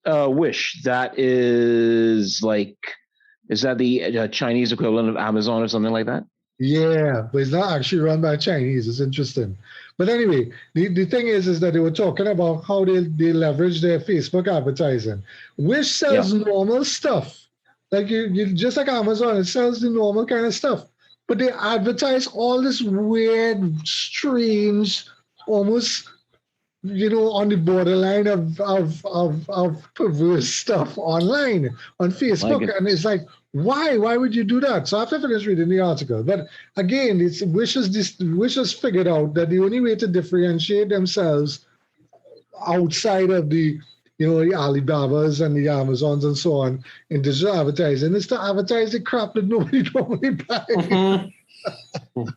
Wish, that is the Chinese equivalent of Amazon or something like that? Yeah, but it's not actually run by Chinese. It's interesting. But anyway, the thing is that they were talking about how they leverage their Facebook advertising. Wish sells normal stuff. Like you just like Amazon, it sells the normal kind of stuff. But they advertise all this weird, strange, almost on the borderline of perverse stuff online on Facebook. And it's like, why? Why would you do that? So after I finished reading the article, but again, Wish has figured out that the only way to differentiate themselves outside of the Alibabas and the Amazons and so on in digital advertising is to advertise the crap that nobody normally buys. Mm-hmm.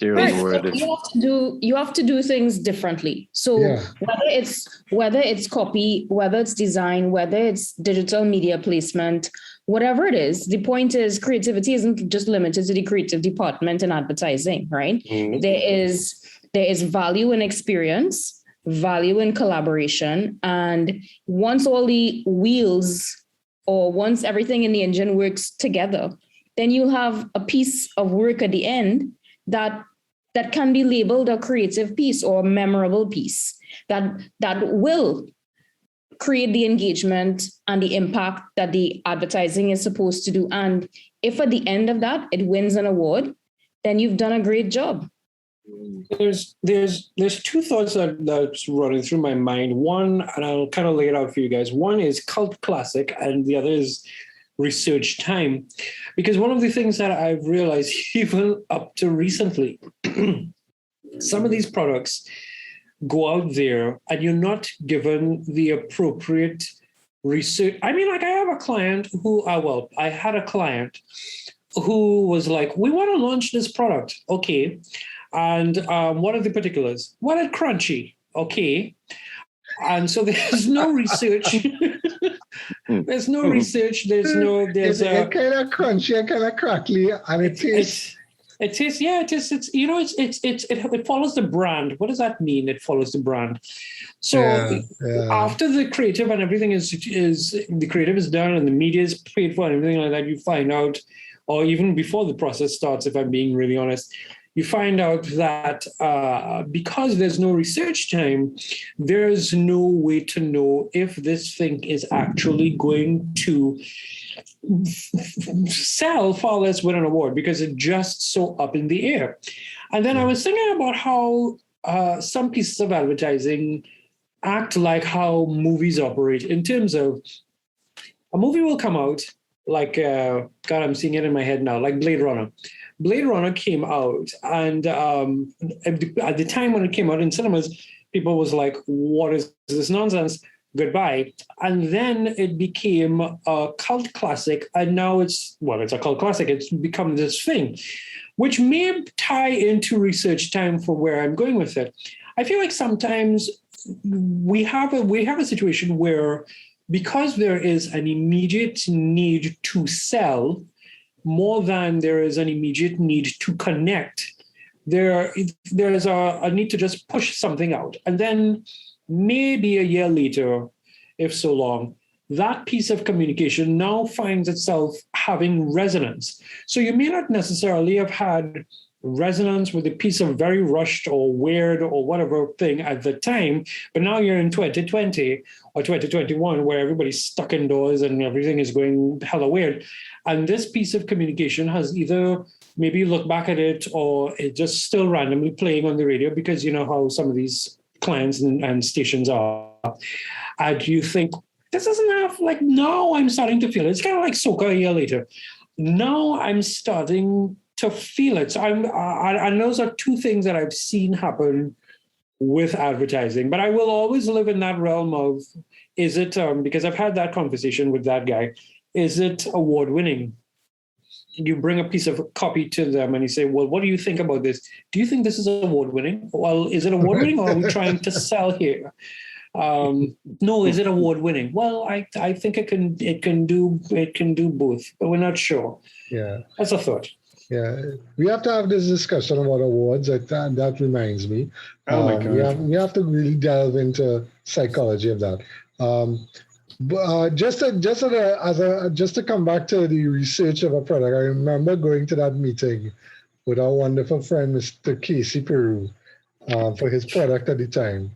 Right. So you have to do things differently. So whether it's copy, whether it's design, whether it's digital media placement, whatever it is, the point is creativity isn't just limited to the creative department in advertising, right? Mm-hmm. There is value in experience, value in collaboration, and once all the wheels or once everything in the engine works together, then you have a piece of work at the end that can be labeled a creative piece or a memorable piece that will create the engagement and the impact that the advertising is supposed to do. And if at the end of that it wins an award, then you've done a great job. There's two thoughts that's running through my mind. One, and I'll kind of lay it out for you guys. One is cult classic, and the other is research time. Because one of the things that I've realized even up to recently, some of these products go out there and you're not given the appropriate research. I mean, like I have a client I had a client who was like, we want to launch this product. Okay. And what are the particulars? What are crunchy? Okay. And so there's no research. There's no research. It's kind of crunchy and kind of crackly, and it tastes. It follows the brand. What does that mean? It follows the brand. So after the creative and everything is the creative is done and the media is paid for and everything like that, you find out, or even before the process starts, if I'm being really honest, you find out that because there's no research time, there's no way to know if this thing is actually going to sell far less win an award because it's just so up in the air. And then I was thinking about how some pieces of advertising act like how movies operate in terms of a movie will come out like, God, I'm seeing it in my head now, like Blade Runner. Blade Runner came out, and at the time when it came out in cinemas, people was like, what is this nonsense? Goodbye. And then it became a cult classic, and now it's a cult classic. It's become this thing, which may tie into research time for where I'm going with it. I feel like sometimes we have a situation where because there is an immediate need to sell, more than there is an immediate need to connect, there's a need to just push something out. And then maybe a year later, if so long, that piece of communication now finds itself having resonance. So you may not necessarily have had resonance with a piece of very rushed or weird or whatever thing at the time, but now you're in 2020 or 2021 where everybody's stuck indoors and everything is going hella weird. And this piece of communication has either maybe look back at it or it just still randomly playing on the radio because you know how some of these clients and stations are. And you think, this isn't enough. Like now I'm starting to feel it. It's kind of like soca a year later. Now I'm starting to feel it. So and those are two things that I've seen happen with advertising. But I will always live in that realm of, is it, because I've had that conversation with that guy, is it award winning? you bring a piece of copy to them and you say, well, what do you think about this? Do you think this is award winning? Well, is it award winning or are we trying to sell here? No, is it award winning? Well, I think it can do both, but we're not sure. Yeah. That's a thought. Yeah, we have to have this discussion about awards. That reminds me. Oh my God. We have to really delve into psychology of that. Just to come back to the research of a product, I remember going to that meeting with our wonderful friend, Mr. Casey Peru, for his product at the time.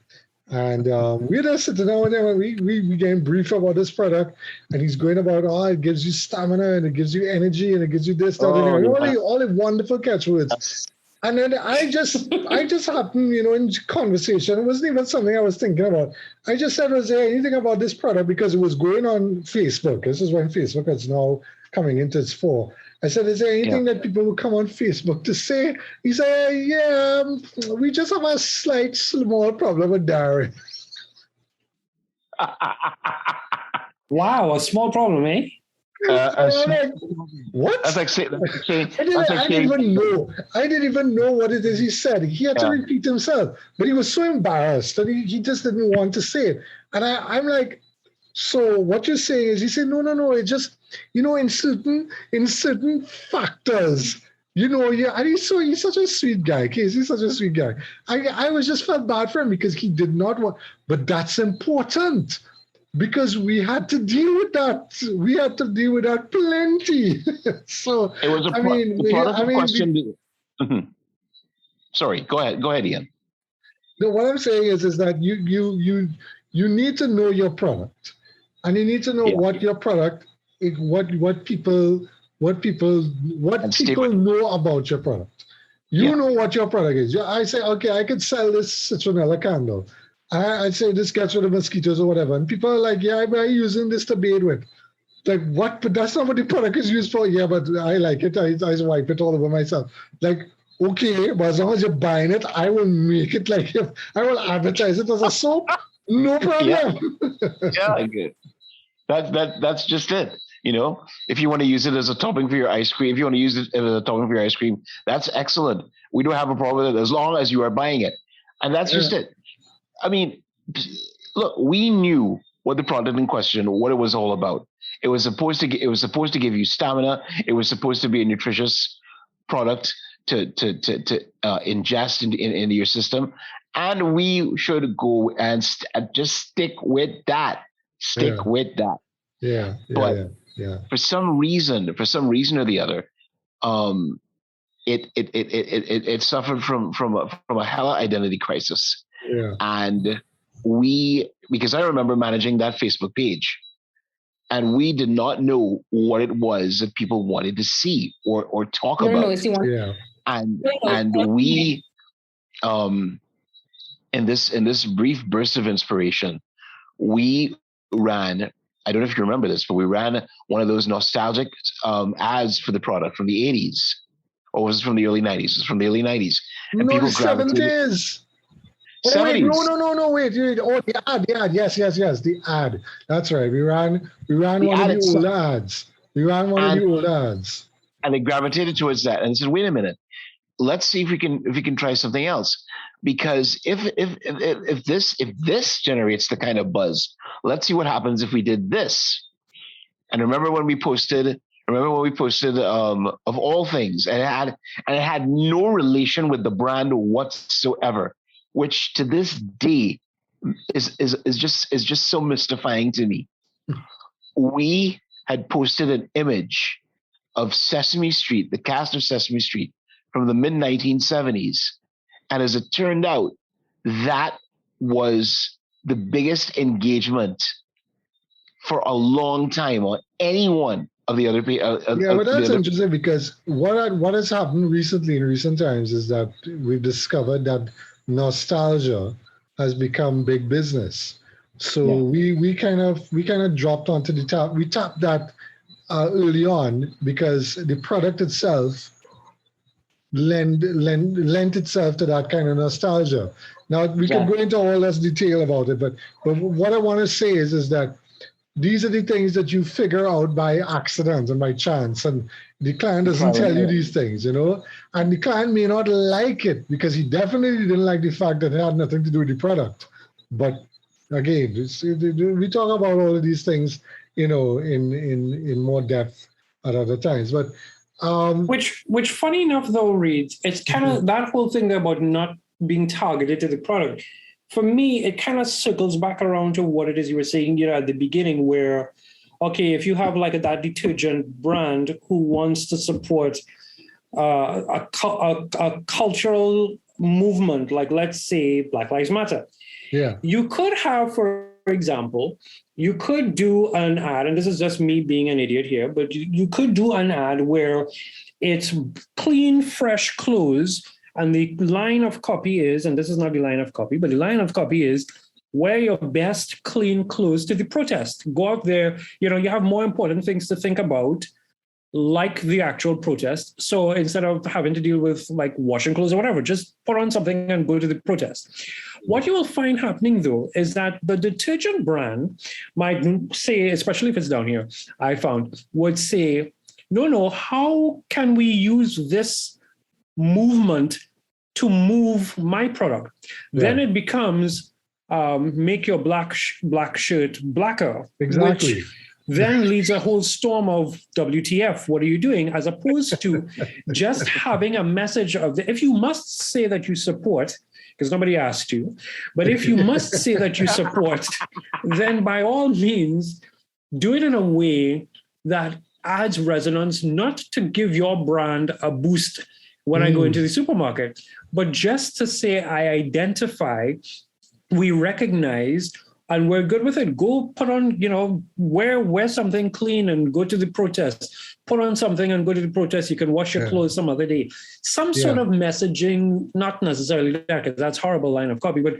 And we're just sitting down with him and we getting brief about this product, and he's going about, it gives you stamina and it gives you energy and it gives you this, that, and all the wonderful catchwords. And then I just happened, in conversation, it wasn't even something I was thinking about. I just said, was there anything about this product? Because it was going on Facebook. This is when Facebook is now coming into its fore. I said, is there anything that people will come on Facebook to say? He said, we just have a slight, small problem with Darren. Wow, a small problem, eh? What? That's like saying. I didn't even know what it is he said. He had to repeat himself, but he was so embarrassed that he just didn't want to say it. And I'm like, so what you're saying is, he said, no, it just, in certain factors, and he's such a sweet guy. Casey's such a sweet guy. I was just felt bad for him because he did not want, but that's important. Because we had to deal with that. We had to deal with that plenty. So it was a question. Sorry, go ahead, Ian. No, what I'm saying is that you need to know your product, and you need to know what your product, what people know about your product. You know what your product is. I say, okay, I could sell this citronella candle. I'd say this gets rid of mosquitoes or whatever. And people are like, yeah, I'm using this to bathe with. Like, what? But that's not what the product is used for. Yeah, but I like it. I just wipe it all over myself. Like, okay, but as long as you're buying it, I will make it like, I will advertise it as a soap. No problem. Yeah, good. That's just it. If you want to use it as a topping for your ice cream, that's excellent. We don't have a problem with it as long as you are buying it. And that's just it. I mean, look, we knew what the product in question, what it was all about. It was supposed to give you stamina. It was supposed to be a nutritious product to ingest into your system, and we should go and just stick with that. With that. Yeah. But for some reason or the other, it suffered from a hella identity crisis. Yeah. And because I remember managing that Facebook page, and we did not know what it was that people wanted to see or talk about. And we, in this brief burst of inspiration, we ran. I don't know if you remember this, but we ran one of those nostalgic ads for the product from the 80s, or was it from the early 90s? It was from the early 90s. And people 70s. Oh, wait, no, wait. Oh, the ad. Yes, the ad. That's right. We ran one of the old ads. And they gravitated towards that and said, wait a minute, let's see if we can try something else. Because if this generates the kind of buzz, let's see what happens if we did this. And remember when we posted of all things, and it had no relation with the brand whatsoever, which to this day is just so mystifying to me. We had posted an image of Sesame Street, the cast of Sesame Street from the mid-1970s. And as it turned out, that was the biggest engagement for a long time on any one of the other people. But that's interesting, because what has happened recently in recent times is that we've discovered that nostalgia has become big business. So we kind of dropped onto the tap. We tapped that early on because the product itself lent itself to that kind of nostalgia. Now we could go into all this detail about it, but what I want to say is that these are the things that you figure out by accident and by chance. And the client doesn't tell you these things, and the client may not like it because he definitely didn't like the fact that it had nothing to do with the product. But again, we talk about all of these things, in more depth at other times. But which funny enough though, Reid, it's kind of that whole thing about not being targeted to the product. For me, it kind of circles back around to what it is you were saying, at the beginning, where, okay, if you have like that detergent brand who wants to support a cultural movement, like let's say Black Lives Matter, you could have, for example, you could do an ad, and this is just me being an idiot here, but you could do an ad where it's clean, fresh clothes. And the line of copy is, and this is not the line of copy, but the line of copy is, wear your best clean clothes to the protest. Go out there, you have more important things to think about, like the actual protest. So instead of having to deal with like washing clothes or whatever, just put on something and go to the protest. What you will find happening though, is that the detergent brand might say, especially if it's down here, I found, would say, no, how can we use this movement to move my product? Then it becomes make your black shirt blacker. Exactly. Which then leads a whole storm of WTF, what are you doing? As opposed to just having a message of if you must say that you support, because nobody asked you, but if you must say that you support, then by all means, do it in a way that adds resonance, not to give your brand a boost when I go into the supermarket, but just to say, I identify, we recognize, and we're good with it. Go put on, wear something clean and go to the protest. Put on something and go to the protest. You can wash your clothes some other day. Some sort of messaging, not necessarily that, because that's horrible line of copy, but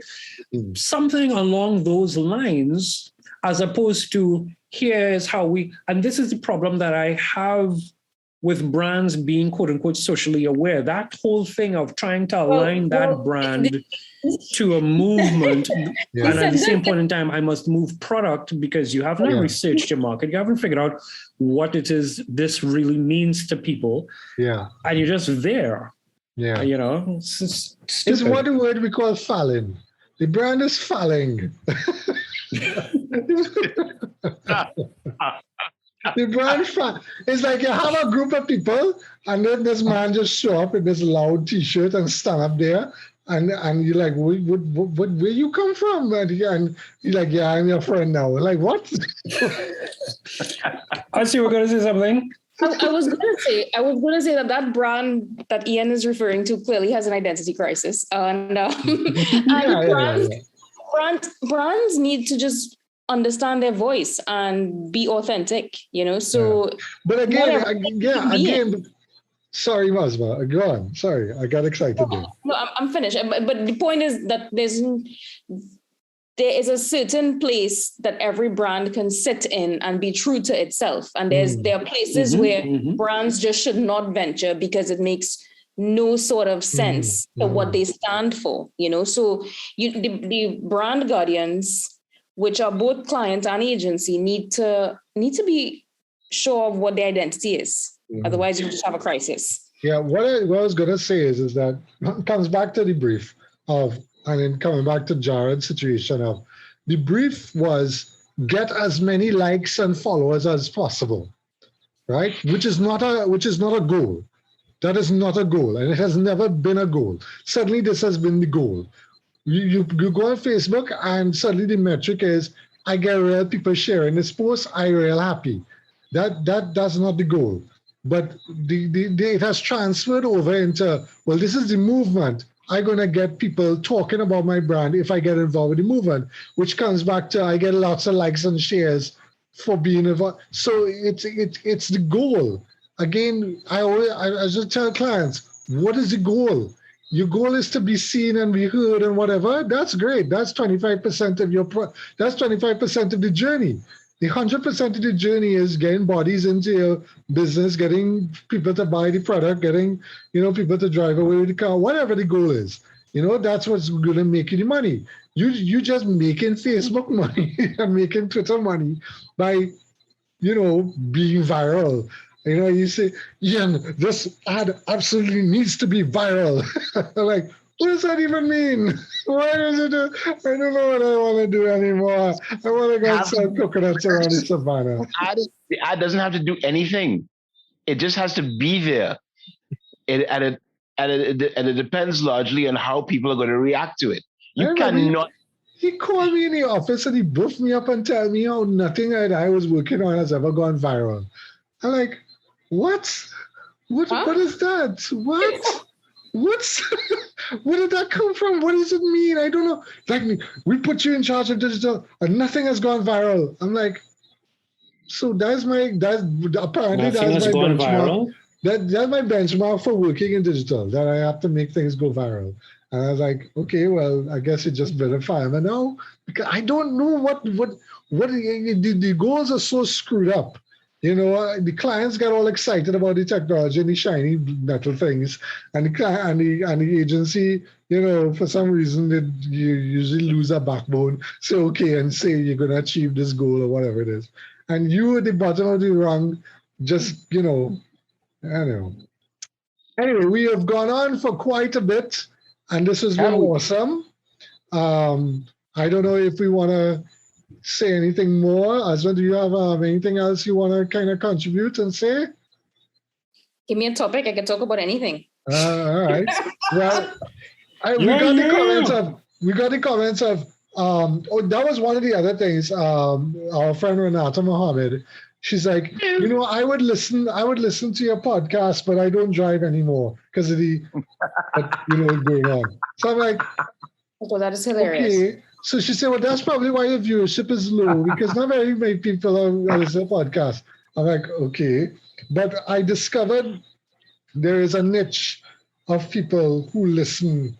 something along those lines, as opposed to here's how and this is the problem that I have with brands being quote unquote socially aware. That whole thing of trying to align that brand to a movement, and at the same point in time, I must move product because you have not researched your market. You haven't figured out what it is this really means to people. Yeah. And you're just there. Yeah. It's what the word we call falling. The brand is falling. The brand it's like you have a group of people, and then this man just show up in this loud T-shirt and stand up there, and you're like, where you come from? And you're like, yeah, I'm your friend now. Like, what? I see. We're going to say something. I was going to say that brand that Ian is referring to clearly has an identity crisis, and brands need to just understand their voice and be authentic, so. But again, sorry, Asma, go on. Sorry, I got excited there. No, I'm finished. But the point is that there is a certain place that every brand can sit in and be true to itself. And there are places where brands just should not venture because it makes no sort of sense to what they stand for, So the brand guardians, which are both client and agency, need to be sure of what their identity is. Otherwise, you just have a crisis. Yeah, what I was going to say is that it comes back to the brief and then coming back to Jarrod's situation of the brief was get as many likes and followers as possible, right? Which is not a goal. That is not a goal, and it has never been a goal. Suddenly, this has been the goal. You go on Facebook and suddenly the metric is I get real people sharing this post, I real happy. That's not the goal. But it has transferred over into, well, this is the movement. I'm gonna get people talking about my brand if I get involved with the movement, which comes back to I get lots of likes and shares for being involved. So it's the goal. Again, I just tell clients, what is the goal? Your goal is to be seen and be heard and whatever. That's great. That's 25% of that's 25% of the journey. The 100% of the journey is getting bodies into your business, getting people to buy the product, getting people to drive away with the car, whatever the goal is. That's what's going to make you the money. You just making Facebook money and making Twitter money by, being viral. You say, Ian, this ad absolutely needs to be viral. Like, what does that even mean? Why does it do? I don't know what I want to do anymore. I want to go and sell coconuts around the savannah. The ad doesn't have to do anything. It just has to be there. And it depends largely on how people are going to react to it. You cannot. He called me in the office and he boofed me up and told me how nothing that I was working on has ever gone viral. I'm like, what? What is that? What? Where did that come from? What does it mean? I don't know. Like, we put you in charge of digital and nothing has gone viral. I'm like, so that's my benchmark. Viral? That's my benchmark for working in digital, that I have to make things go viral. And I was like, okay, well, I guess it just been a fireman now, because I don't know what the goals are so screwed up. The clients get all excited about the technology and the shiny metal things, and the agency, for some reason, you usually lose a backbone. Say okay and say you're going to achieve this goal or whatever it is, and you at the bottom of the rung, just I don't know. Anyway, we have gone on for quite a bit, and this has been awesome. I don't know if we want to say anything more. Asma, do you have anything else you want to kind of contribute and say? Give me a topic. I can talk about anything. All right. Well, we got the comments of that was one of the other things. Our friend Renata Mohammed, she's like, I would listen to your podcast, but I don't drive anymore because of the going on. So I'm like, oh, that is hilarious. Okay. So she said, well, that's probably why your viewership is low, because not very many people are listening to podcasts. I'm like, okay. But I discovered there is a niche of people who listen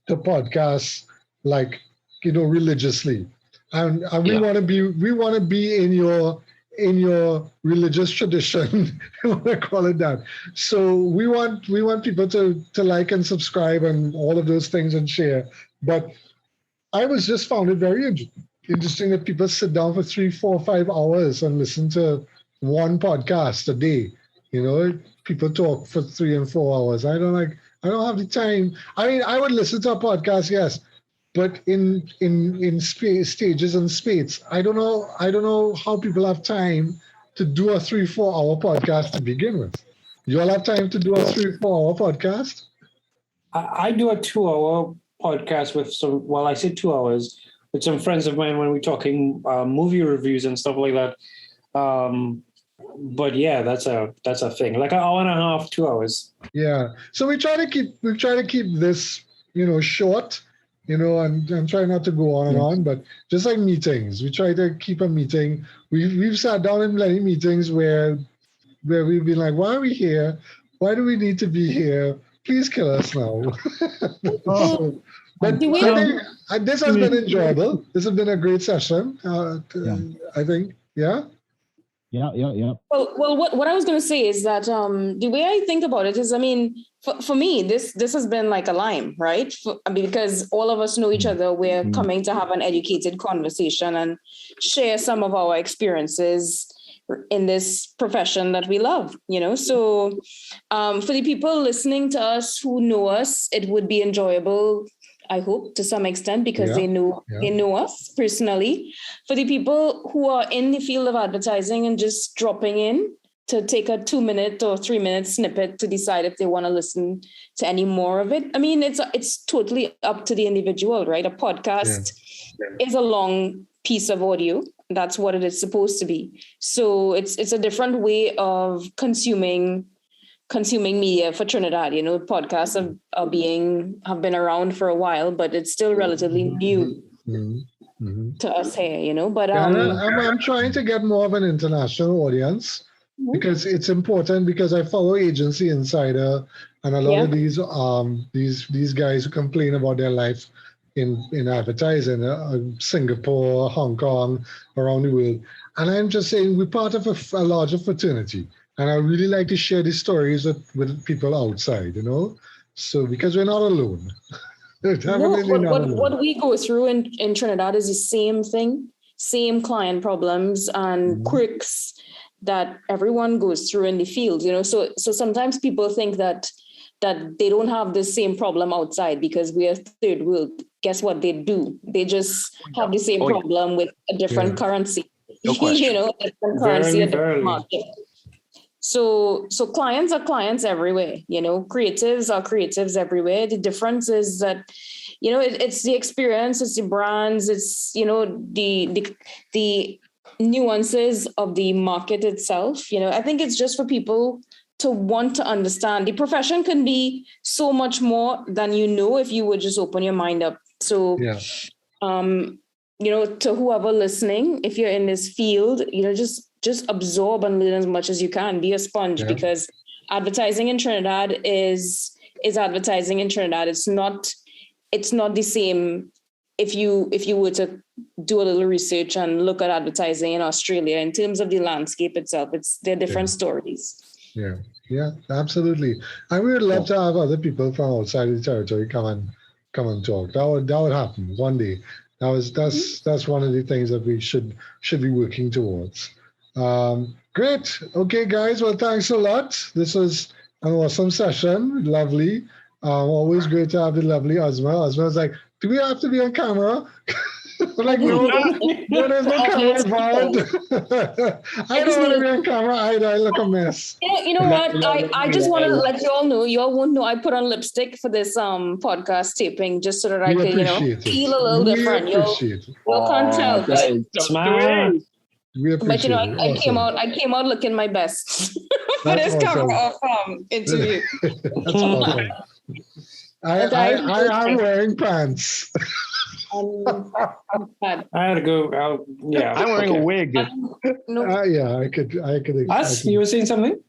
to podcasts, like, religiously. And we want to be in your religious tradition, you want to call it that. So we want people to like and subscribe and all of those things and share. But I just found it very interesting that people sit down for 3, 4, 5 hours and listen to one podcast a day. People talk for 3 and 4 hours. I don't have the time. I mean, I would listen to a podcast, yes, but in stages and spates. I don't know how people have time to do a 3, 4 hour podcast to begin with. You all have time to do a 3, 4 hour podcast? I do a 2 hour podcast with I say 2 hours with some friends of mine when we're talking movie reviews and stuff like that. But yeah, that's a thing. Like an hour and a half, 2 hours. Yeah. So we try to keep this, short, and try not to go on and on, but just like meetings, we try to keep a meeting. We've sat down in many meetings where we've been like, why are we here? Why do we need to be here? Please kill us now. But this has been enjoyable. This has been a great session. I think. Yeah. Yeah. Well, what I was going to say is that the way I think about it is, I mean, for me, this has been like a lime, right? Because all of us know each other. We're coming to have an educated conversation and share some of our experiences in this profession that we love, So for the people listening to us who know us, it would be enjoyable, I hope, to some extent, because they know us personally. For the people who are in the field of advertising and just dropping in to take a 2-minute or 3-minute snippet to decide if they want to listen to any more of it. I mean, it's totally up to the individual, right? A podcast is a long piece of audio. That's what it is supposed to be. So it's a different way of consuming media for Trinidad. Podcasts have been around for a while, but it's still relatively new to us here, But I'm trying to get more of an international audience because it's important, because I follow Agency Insider and a lot of these guys who complain about their life in advertising, Singapore, Hong Kong, around the world. And I'm just saying we're part of a larger fraternity. And I really like to share these stories with people outside, So because we're not alone. Definitely not alone. What we go through in Trinidad is the same thing, same client problems and quirks that everyone goes through in the field, So sometimes people think that they don't have the same problem outside because we are third world. Guess what they do? They just have the same problem with a different currency. No question. Different currency, a different market. So clients are clients everywhere, creatives are creatives everywhere. The difference is that, it's the experience, it's the brands, it's, the nuances of the market itself. I think it's just for people to want to understand. The profession can be so much more than if you would just open your mind up. So, to whoever listening, if you're in this field, just absorb and learn as much as you can. Be a sponge because advertising in Trinidad is advertising in Trinidad. It's not the same. If you were to do a little research and look at advertising in Australia in terms of the landscape itself, they're different stories. Yeah, absolutely. And we would love to have other people from outside the territory come and talk. That would happen one day. That's one of the things that we should be working towards. Great. Okay, guys. Well, thanks a lot. This was an awesome session. Lovely. Always great to have the lovely Asma. Asma's like, do we have to be on camera? Like, no, there's no camera involved. I don't want to be on camera either. I look a mess. You know what? I just want to let you all know. You all won't know I put on lipstick for this podcast taping just so that I can, feel a little different. You can't tell. Smile. We appreciate but I came out looking my best for this cover of interview. That's awesome. I am wearing pants. I had to go out. Yeah, I'm wearing a wig. I could. Us? You were saying something?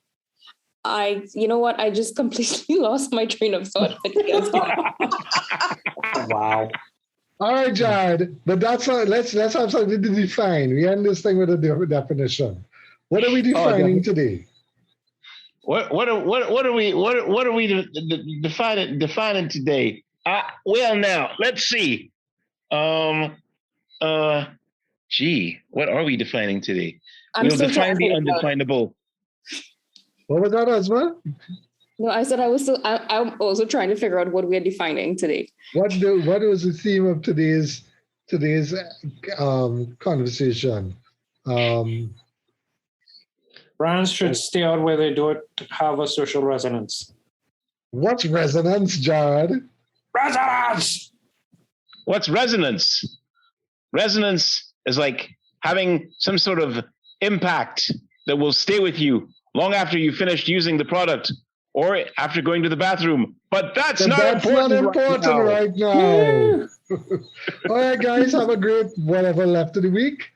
You know what? I just completely lost my train of thought. Wow. All right, Jarrod, but that's not, let's have something to define. We end this thing with a definition. What are we defining today? What are we defining today? Well, now let's see. What are we defining today? We'll define the undefinable. What was that, Asma? No, I said I'm also trying to figure out what we're defining today. What was the theme of today's conversation? Brands should stay out where they don't have a social resonance. What's resonance, Jarrod? Resonance! What's resonance? Resonance is like having some sort of impact that will stay with you long after you finished using the product or after going to the bathroom. But that's not important right now. All right, guys, have a great whatever left of the week.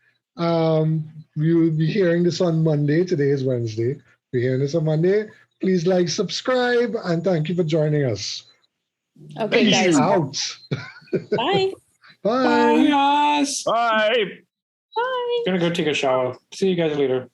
We will be hearing this on Monday. Today is Wednesday. We're hearing this on Monday. Please like, subscribe, and thank you for joining us. Okay, guys. Out. Bye. Bye. Bye, guys. Bye. Bye. Gonna go take a shower. See you guys later.